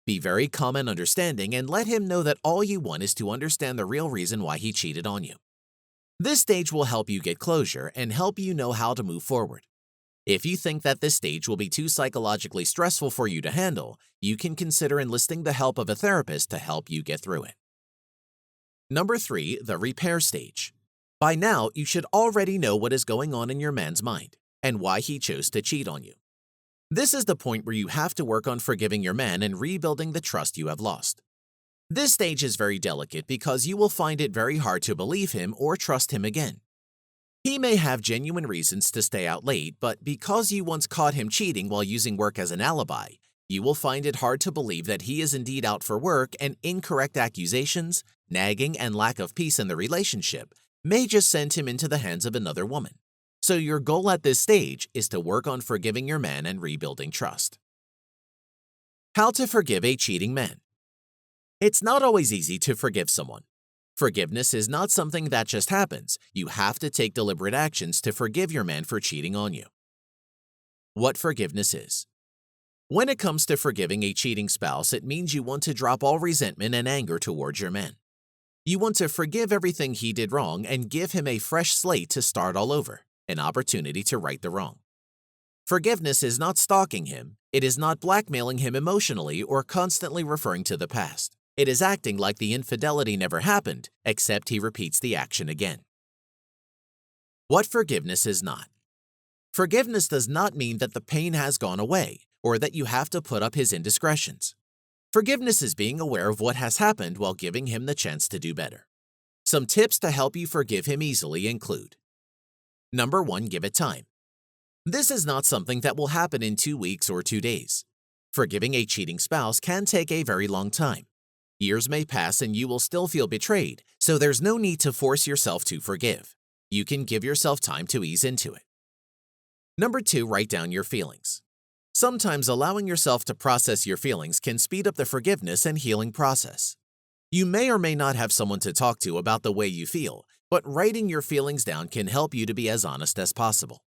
Be very calm and understanding and let him know that all you want is to understand the real reason why he cheated on you. This stage will help you get closure and help you know how to move forward. If you think that this stage will be too psychologically stressful for you to handle, you can consider enlisting the help of a therapist to help you get through it. Number 3, the repair stage. By now, you should already know what is going on in your man's mind and why he chose to cheat on you. This is the point where you have to work on forgiving your man and rebuilding the trust you have lost. This stage is very delicate because you will find it very hard to believe him or trust him again. He may have genuine reasons to stay out late, but because you once caught him cheating while using work as an alibi, you will find it hard to believe that he is indeed out for work, and incorrect accusations, nagging, and lack of peace in the relationship may just send him into the hands of another woman. So your goal at this stage is to work on forgiving your man and rebuilding trust. How to forgive a cheating man. It's not always easy to forgive someone. Forgiveness is not something that just happens. You have to take deliberate actions to forgive your man for cheating on you. What forgiveness is. When it comes to forgiving a cheating spouse, it means you want to drop all resentment and anger towards your man. You want to forgive everything he did wrong and give him a fresh slate to start all over, an opportunity to right the wrong. Forgiveness is not stalking him. It is not blackmailing him emotionally or constantly referring to the past. It is acting like the infidelity never happened, except he repeats the action again. What forgiveness is not. Forgiveness does not mean that the pain has gone away or that you have to put up his indiscretions. Forgiveness is being aware of what has happened while giving him the chance to do better. Some tips to help you forgive him easily include: Number 1, give it time. This is not something that will happen in 2 weeks or 2 days. Forgiving a cheating spouse can take a very long time. Years may pass and you will still feel betrayed, so there's no need to force yourself to forgive. You can give yourself time to ease into it. Number 2, write down your feelings. Sometimes allowing yourself to process your feelings can speed up the forgiveness and healing process. You may or may not have someone to talk to about the way you feel, but writing your feelings down can help you to be as honest as possible.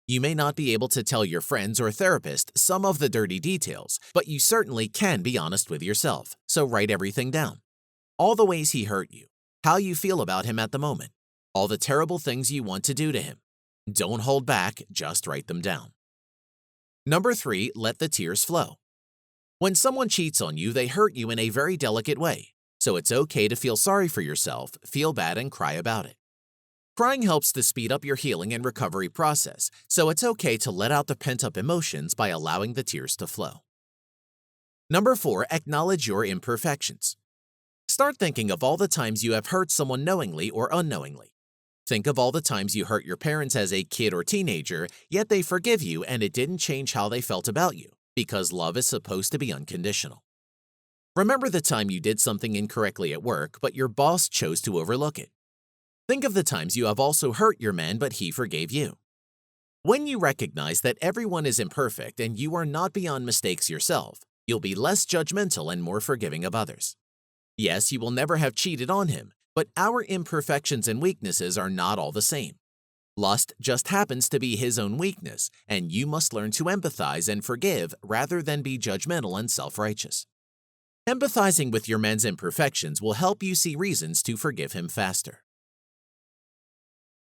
You may not be able to tell your friends or therapist some of the dirty details, but you certainly can be honest with yourself, so write everything down. All the ways he hurt you, how you feel about him at the moment, all the terrible things you want to do to him. Don't hold back, just write them down. Number 3, let the tears flow. When someone cheats on you, they hurt you in a very delicate way, so it's okay to feel sorry for yourself, feel bad, and cry about it. Crying helps to speed up your healing and recovery process, so it's okay to let out the pent-up emotions by allowing the tears to flow. Number 4, acknowledge your imperfections. Start thinking of all the times you have hurt someone knowingly or unknowingly. Think of all the times you hurt your parents as a kid or teenager, yet they forgive you and it didn't change how they felt about you, because love is supposed to be unconditional. Remember the time you did something incorrectly at work, but your boss chose to overlook it. Think of the times you have also hurt your man, but he forgave you. When you recognize that everyone is imperfect and you are not beyond mistakes yourself, you'll be less judgmental and more forgiving of others. Yes, you will never have cheated on him, but our imperfections and weaknesses are not all the same. Lust just happens to be his own weakness, and you must learn to empathize and forgive rather than be judgmental and self-righteous. Empathizing with your man's imperfections will help you see reasons to forgive him faster.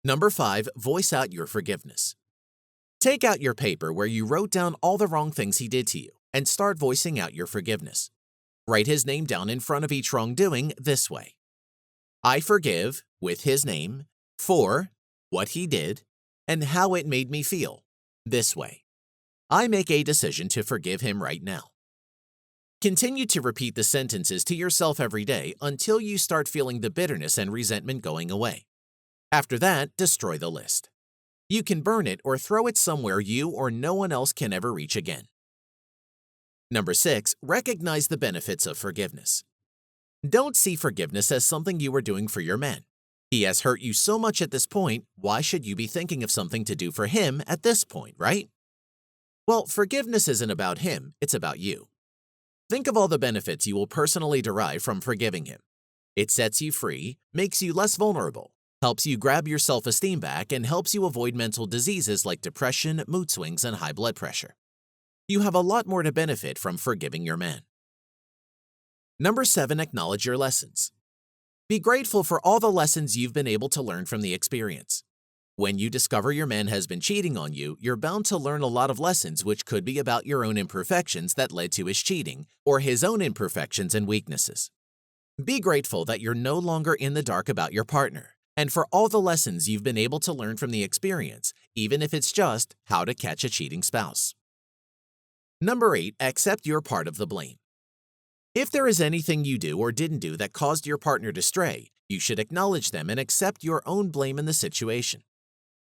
Number 5, voice out your forgiveness. Take out your paper where you wrote down all the wrong things he did to you and start voicing out your forgiveness. Write his name down in front of each wrongdoing this way: I forgive, with his name, for what he did and how it made me feel, this way. I make a decision to forgive him right now. Continue to repeat the sentences to yourself every day until you start feeling the bitterness and resentment going away. After that, destroy the list. You can burn it or throw it somewhere you or no one else can ever reach again. Number 6, recognize the benefits of forgiveness. Don't see forgiveness as something you are doing for your man. He has hurt you so much at this point, why should you be thinking of something to do for him at this point, right? Well, forgiveness isn't about him, it's about you. Think of all the benefits you will personally derive from forgiving him. It sets you free, makes you less vulnerable, helps you grab your self-esteem back, and helps you avoid mental diseases like depression, mood swings, and high blood pressure. You have a lot more to benefit from forgiving your man. Number 7, acknowledge your lessons. Be grateful for all the lessons you've been able to learn from the experience. When you discover your man has been cheating on you, you're bound to learn a lot of lessons which could be about your own imperfections that led to his cheating, or his own imperfections and weaknesses. Be grateful that you're no longer in the dark about your partner, and for all the lessons you've been able to learn from the experience, even if it's just how to catch a cheating spouse. Number 8, accept your part of the blame. If there is anything you do or didn't do that caused your partner to stray, you should acknowledge them and accept your own blame in the situation.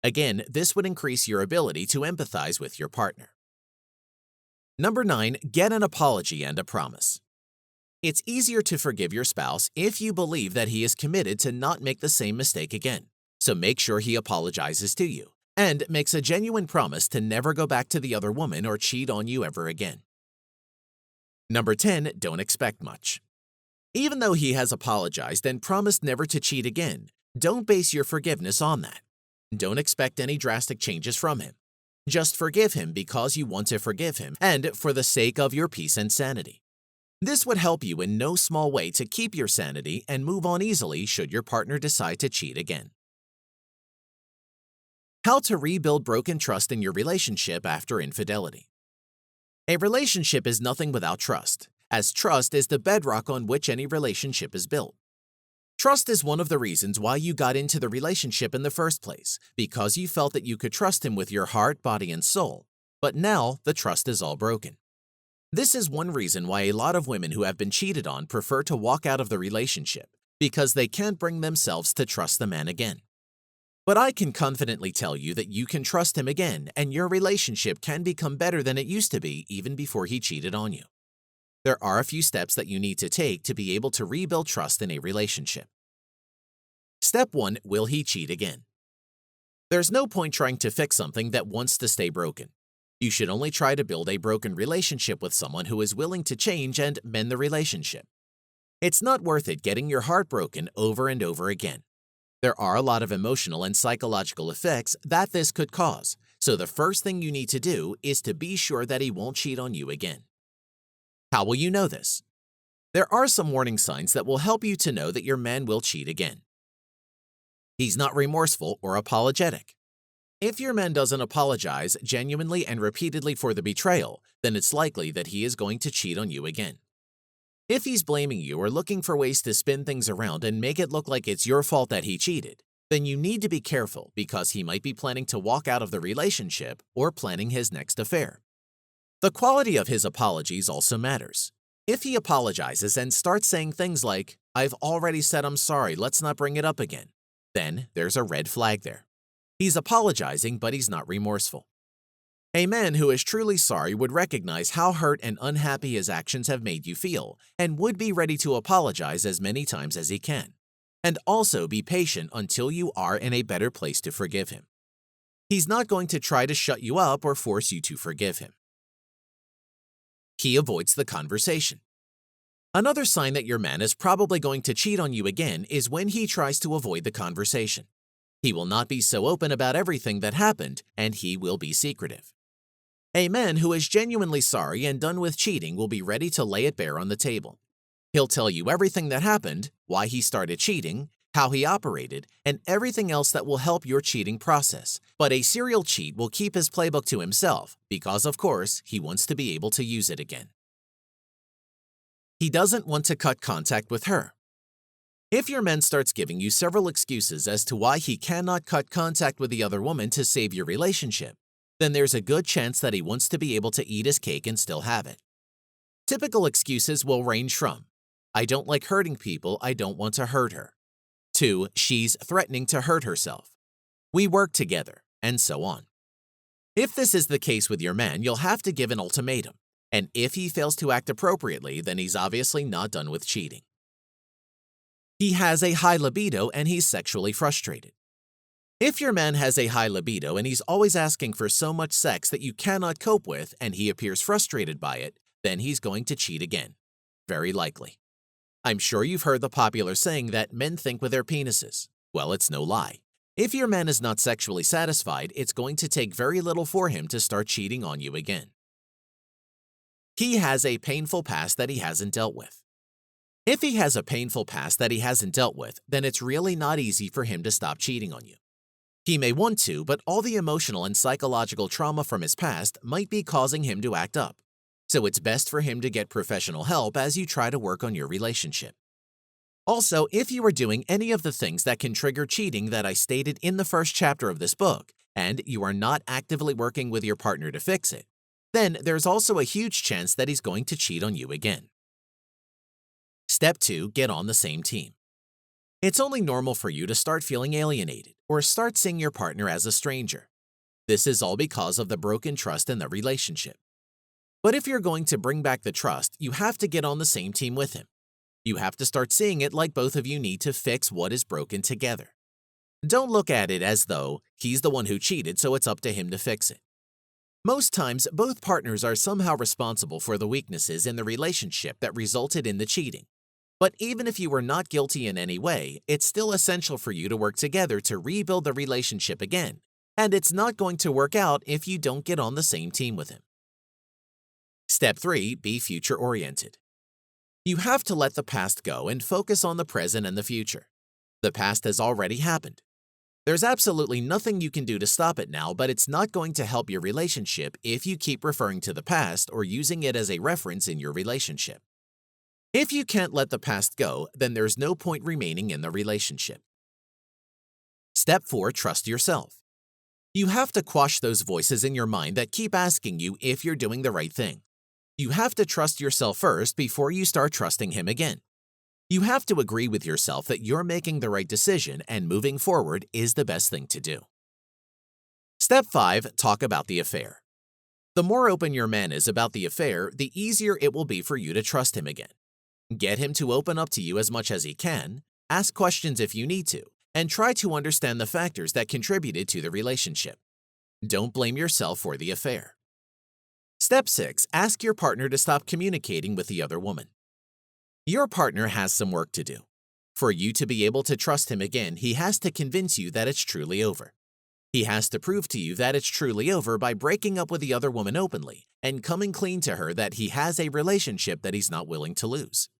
Again, this would increase your ability to empathize with your partner. Number 9, get an apology and a promise. It's easier to forgive your spouse if you believe that he is committed to not make the same mistake again. So make sure he apologizes to you and makes a genuine promise to never go back to the other woman or cheat on you ever again. Number 10, don't expect much. Even though he has apologized and promised never to cheat again, don't base your forgiveness on that. Don't expect any drastic changes from him. Just forgive him because you want to forgive him and for the sake of your peace and sanity. This would help you in no small way to keep your sanity and move on easily should your partner decide to cheat again. How to rebuild broken trust in your relationship after infidelity. A relationship is nothing without trust, as trust is the bedrock on which any relationship is built. Trust is one of the reasons why you got into the relationship in the first place, because you felt that you could trust him with your heart, body, and soul. But now the trust is all broken. This is one reason why a lot of women who have been cheated on prefer to walk out of the relationship, because they can't bring themselves to trust the man again. But I can confidently tell you that you can trust him again and your relationship can become better than it used to be even before he cheated on you. There are a few steps that you need to take to be able to rebuild trust in a relationship. Step 1, will he cheat again? There's no point trying to fix something that wants to stay broken. You should only try to build a broken relationship with someone who is willing to change and mend the relationship. It's not worth it getting your heart broken over and over again. There are a lot of emotional and psychological effects that this could cause, so the first thing you need to do is to be sure that he won't cheat on you again. How will you know this? There are some warning signs that will help you to know that your man will cheat again. He's not remorseful or apologetic. If your man doesn't apologize genuinely and repeatedly for the betrayal, then it's likely that he is going to cheat on you again. If he's blaming you or looking for ways to spin things around and make it look like it's your fault that he cheated, then you need to be careful because he might be planning to walk out of the relationship or planning his next affair. The quality of his apologies also matters. If he apologizes and starts saying things like, "I've already said I'm sorry, let's not bring it up again," then there's a red flag there. He's apologizing, but he's not remorseful. A man who is truly sorry would recognize how hurt and unhappy his actions have made you feel and would be ready to apologize as many times as he can, and also be patient until you are in a better place to forgive him. He's not going to try to shut you up or force you to forgive him. He avoids the conversation. Another sign that your man is probably going to cheat on you again is when he tries to avoid the conversation. He will not be so open about everything that happened, and he will be secretive. A man who is genuinely sorry and done with cheating will be ready to lay it bare on the table. He'll tell you everything that happened, why he started cheating, how he operated, and everything else that will help your cheating process. But a serial cheat will keep his playbook to himself because, of course, he wants to be able to use it again. He doesn't want to cut contact with her. If your man starts giving you several excuses as to why he cannot cut contact with the other woman to save your relationship, then there's a good chance that he wants to be able to eat his cake and still have it. Typical excuses will range from, "I don't like hurting people, I don't want to hurt her," to "she's threatening to hurt herself," "we work together," and so on. If this is the case with your man, you'll have to give an ultimatum, and if he fails to act appropriately, then he's obviously not done with cheating. He has a high libido and he's sexually frustrated. If your man has a high libido and he's always asking for so much sex that you cannot cope with and he appears frustrated by it, then he's going to cheat again. Very likely. I'm sure you've heard the popular saying that men think with their penises. Well, it's no lie. If your man is not sexually satisfied, it's going to take very little for him to start cheating on you again. He has a painful past that he hasn't dealt with. If he has a painful past that he hasn't dealt with, then it's really not easy for him to stop cheating on you. He may want to, but all the emotional and psychological trauma from his past might be causing him to act up. So it's best for him to get professional help as you try to work on your relationship. Also, if you are doing any of the things that can trigger cheating that I stated in the first chapter of this book, and you are not actively working with your partner to fix it, then there's also a huge chance that he's going to cheat on you again. Step 2, get on the same team. It's only normal for you to start feeling alienated or start seeing your partner as a stranger. This is all because of the broken trust in the relationship. But if you're going to bring back the trust, you have to get on the same team with him. You have to start seeing it like both of you need to fix what is broken together. Don't look at it as though he's the one who cheated, so it's up to him to fix it. Most times, both partners are somehow responsible for the weaknesses in the relationship that resulted in the cheating. But even if you were not guilty in any way, it's still essential for you to work together to rebuild the relationship again, and it's not going to work out if you don't get on the same team with him. Step 3. Be future-oriented. You have to let the past go and focus on the present and the future. The past has already happened. There's absolutely nothing you can do to stop it now, but it's not going to help your relationship if you keep referring to the past or using it as a reference in your relationship. If you can't let the past go, then there's no point remaining in the relationship. Step 4. Trust yourself. You have to quash those voices in your mind that keep asking you if you're doing the right thing. You have to trust yourself first before you start trusting him again. You have to agree with yourself that you're making the right decision and moving forward is the best thing to do. Step 5. Talk about the affair. The more open your man is about the affair, the easier it will be for you to trust him again. Get him to open up to you as much as he can, ask questions if you need to, and try to understand the factors that contributed to the relationship. Don't blame yourself for the affair. Step 6. Ask your partner to stop communicating with the other woman. Your partner has some work to do. For you to be able to trust him again, he has to convince you that it's truly over. He has to prove to you that it's truly over by breaking up with the other woman openly and coming clean to her that he has a relationship that he's not willing to lose.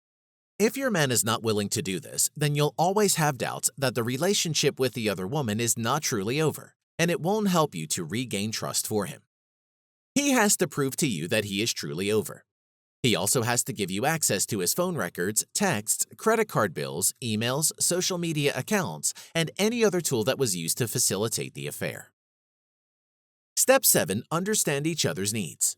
If your man is not willing to do this, then you'll always have doubts that the relationship with the other woman is not truly over, and it won't help you to regain trust for him. He has to prove to you that he is truly over. He also has to give you access to his phone records, texts, credit card bills, emails, social media accounts, and any other tool that was used to facilitate the affair. Step 7. Understand each other's needs.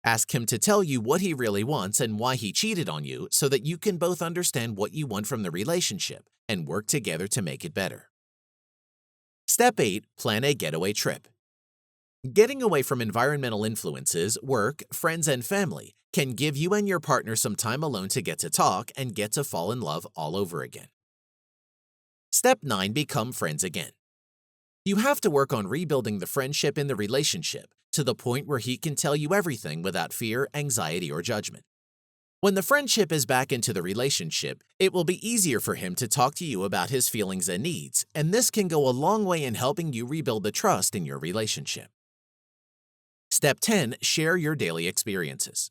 Ask him to tell you what he really wants and why he cheated on you so that you can both understand what you want from the relationship and work together to make it better. Step 8. Plan a getaway trip. Getting away from environmental influences, work, friends, and family can give you and your partner some time alone to get to talk and get to fall in love all over again. Step 9. Become friends again. You have to work on rebuilding the friendship in the relationship to the point where he can tell you everything without fear, anxiety, or judgment. When the friendship is back into the relationship, it will be easier for him to talk to you about his feelings and needs, and this can go a long way in helping you rebuild the trust in your relationship. Step 10. Share your daily experiences.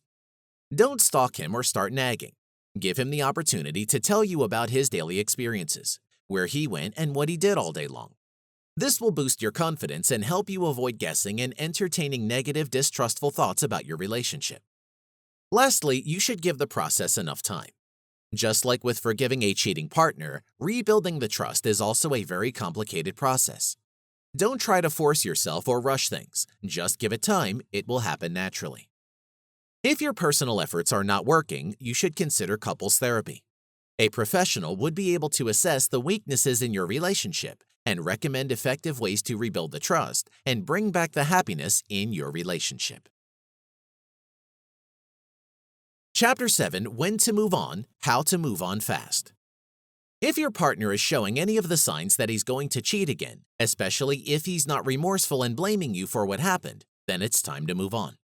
Don't stalk him or start nagging. Give him the opportunity to tell you about his daily experiences, where he went and what he did all day long. This will boost your confidence and help you avoid guessing and entertaining negative, distrustful thoughts about your relationship. Lastly, you should give the process enough time. Just like with forgiving a cheating partner, rebuilding the trust is also a very complicated process. Don't try to force yourself or rush things. Just give it time, it will happen naturally. If your personal efforts are not working, you should consider couples therapy. A professional would be able to assess the weaknesses in your relationship and recommend effective ways to rebuild the trust and bring back the happiness in your relationship. Chapter 7. When to move on, how to move on fast. If your partner is showing any of the signs that he's going to cheat again, especially if he's not remorseful and blaming you for what happened, then it's time to move on.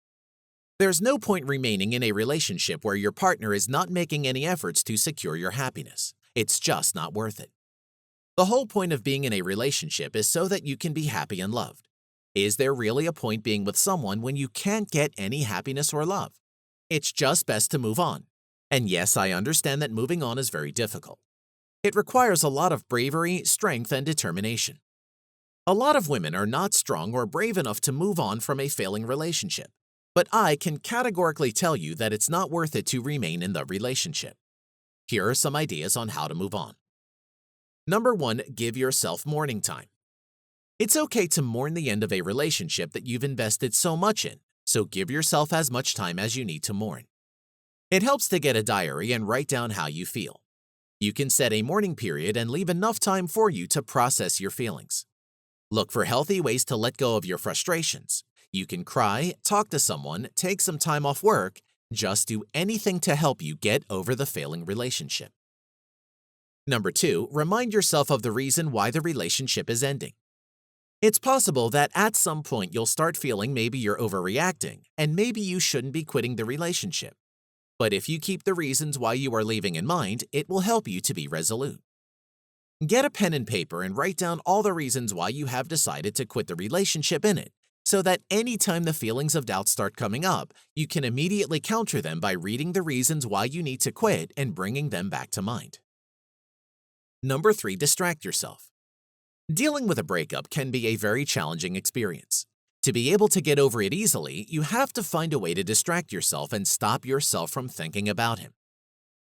There's no point remaining in a relationship where your partner is not making any efforts to secure your happiness. It's just not worth it. The whole point of being in a relationship is so that you can be happy and loved. Is there really a point being with someone when you can't get any happiness or love? It's just best to move on. And yes, I understand that moving on is very difficult. It requires a lot of bravery, strength, and determination. A lot of women are not strong or brave enough to move on from a failing relationship, but I can categorically tell you that it's not worth it to remain in the relationship. Here are some ideas on how to move on. Number 1. Give yourself mourning time. It's okay to mourn the end of a relationship that you've invested so much in, so give yourself as much time as you need to mourn. It helps to get a diary and write down how you feel. You can set a mourning period and leave enough time for you to process your feelings. Look for healthy ways to let go of your frustrations. You can cry, talk to someone, take some time off work, just do anything to help you get over the failing relationship. Number 2, remind yourself of the reason why the relationship is ending. It's possible that at some point you'll start feeling maybe you're overreacting and maybe you shouldn't be quitting the relationship. But if you keep the reasons why you are leaving in mind, it will help you to be resolute. Get a pen and paper and write down all the reasons why you have decided to quit the relationship in it, so that anytime the feelings of doubt start coming up, you can immediately counter them by reading the reasons why you need to quit and bringing them back to mind. Number 3, distract yourself. Dealing with a breakup can be a very challenging experience. To be able to get over it easily, you have to find a way to distract yourself and stop yourself from thinking about him.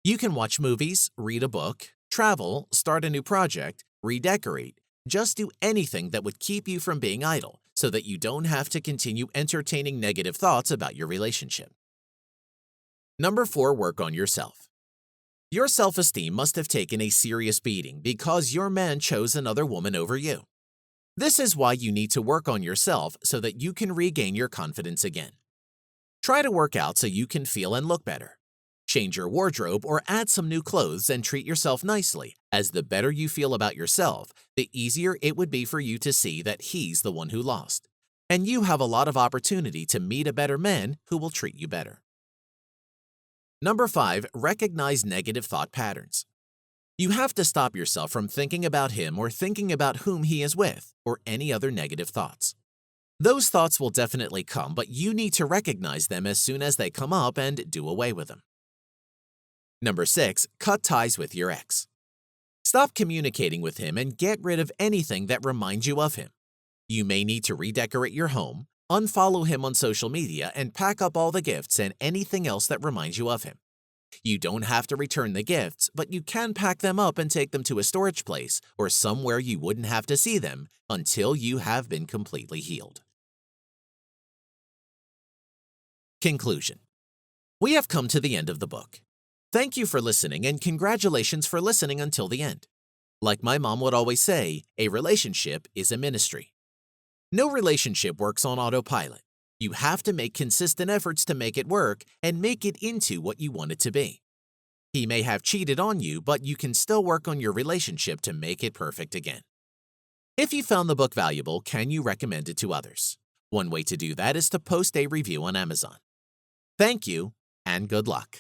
You can watch movies, read a book, travel, start a new project, redecorate, just do anything that would keep you from being idle so that you don't have to continue entertaining negative thoughts about your relationship. Number 4, work on yourself. Your self-esteem must have taken a serious beating because your man chose another woman over you. This is why you need to work on yourself so that you can regain your confidence again. Try to work out so you can feel and look better. Change your wardrobe or add some new clothes and treat yourself nicely, as the better you feel about yourself, the easier it would be for you to see that he's the one who lost. And you have a lot of opportunity to meet a better man who will treat you better. Number 5, recognize negative thought patterns. You have to stop yourself from thinking about him or thinking about whom he is with, or any other negative thoughts. Those thoughts will definitely come, but you need to recognize them as soon as they come up and do away with them. Number 6, cut ties with your ex. Stop communicating with him and get rid of anything that reminds you of him. You may need to redecorate your home, unfollow him on social media, and pack up all the gifts and anything else that reminds you of him. You don't have to return the gifts, but you can pack them up and take them to a storage place or somewhere you wouldn't have to see them until you have been completely healed. Conclusion. We have come to the end of the book. Thank you for listening and congratulations for listening until the end. Like my mom would always say, a relationship is a ministry. No relationship works on autopilot. You have to make consistent efforts to make it work and make it into what you want it to be. He may have cheated on you, but you can still work on your relationship to make it perfect again. If you found the book valuable, can you recommend it to others? One way to do that is to post a review on Amazon. Thank you, and good luck.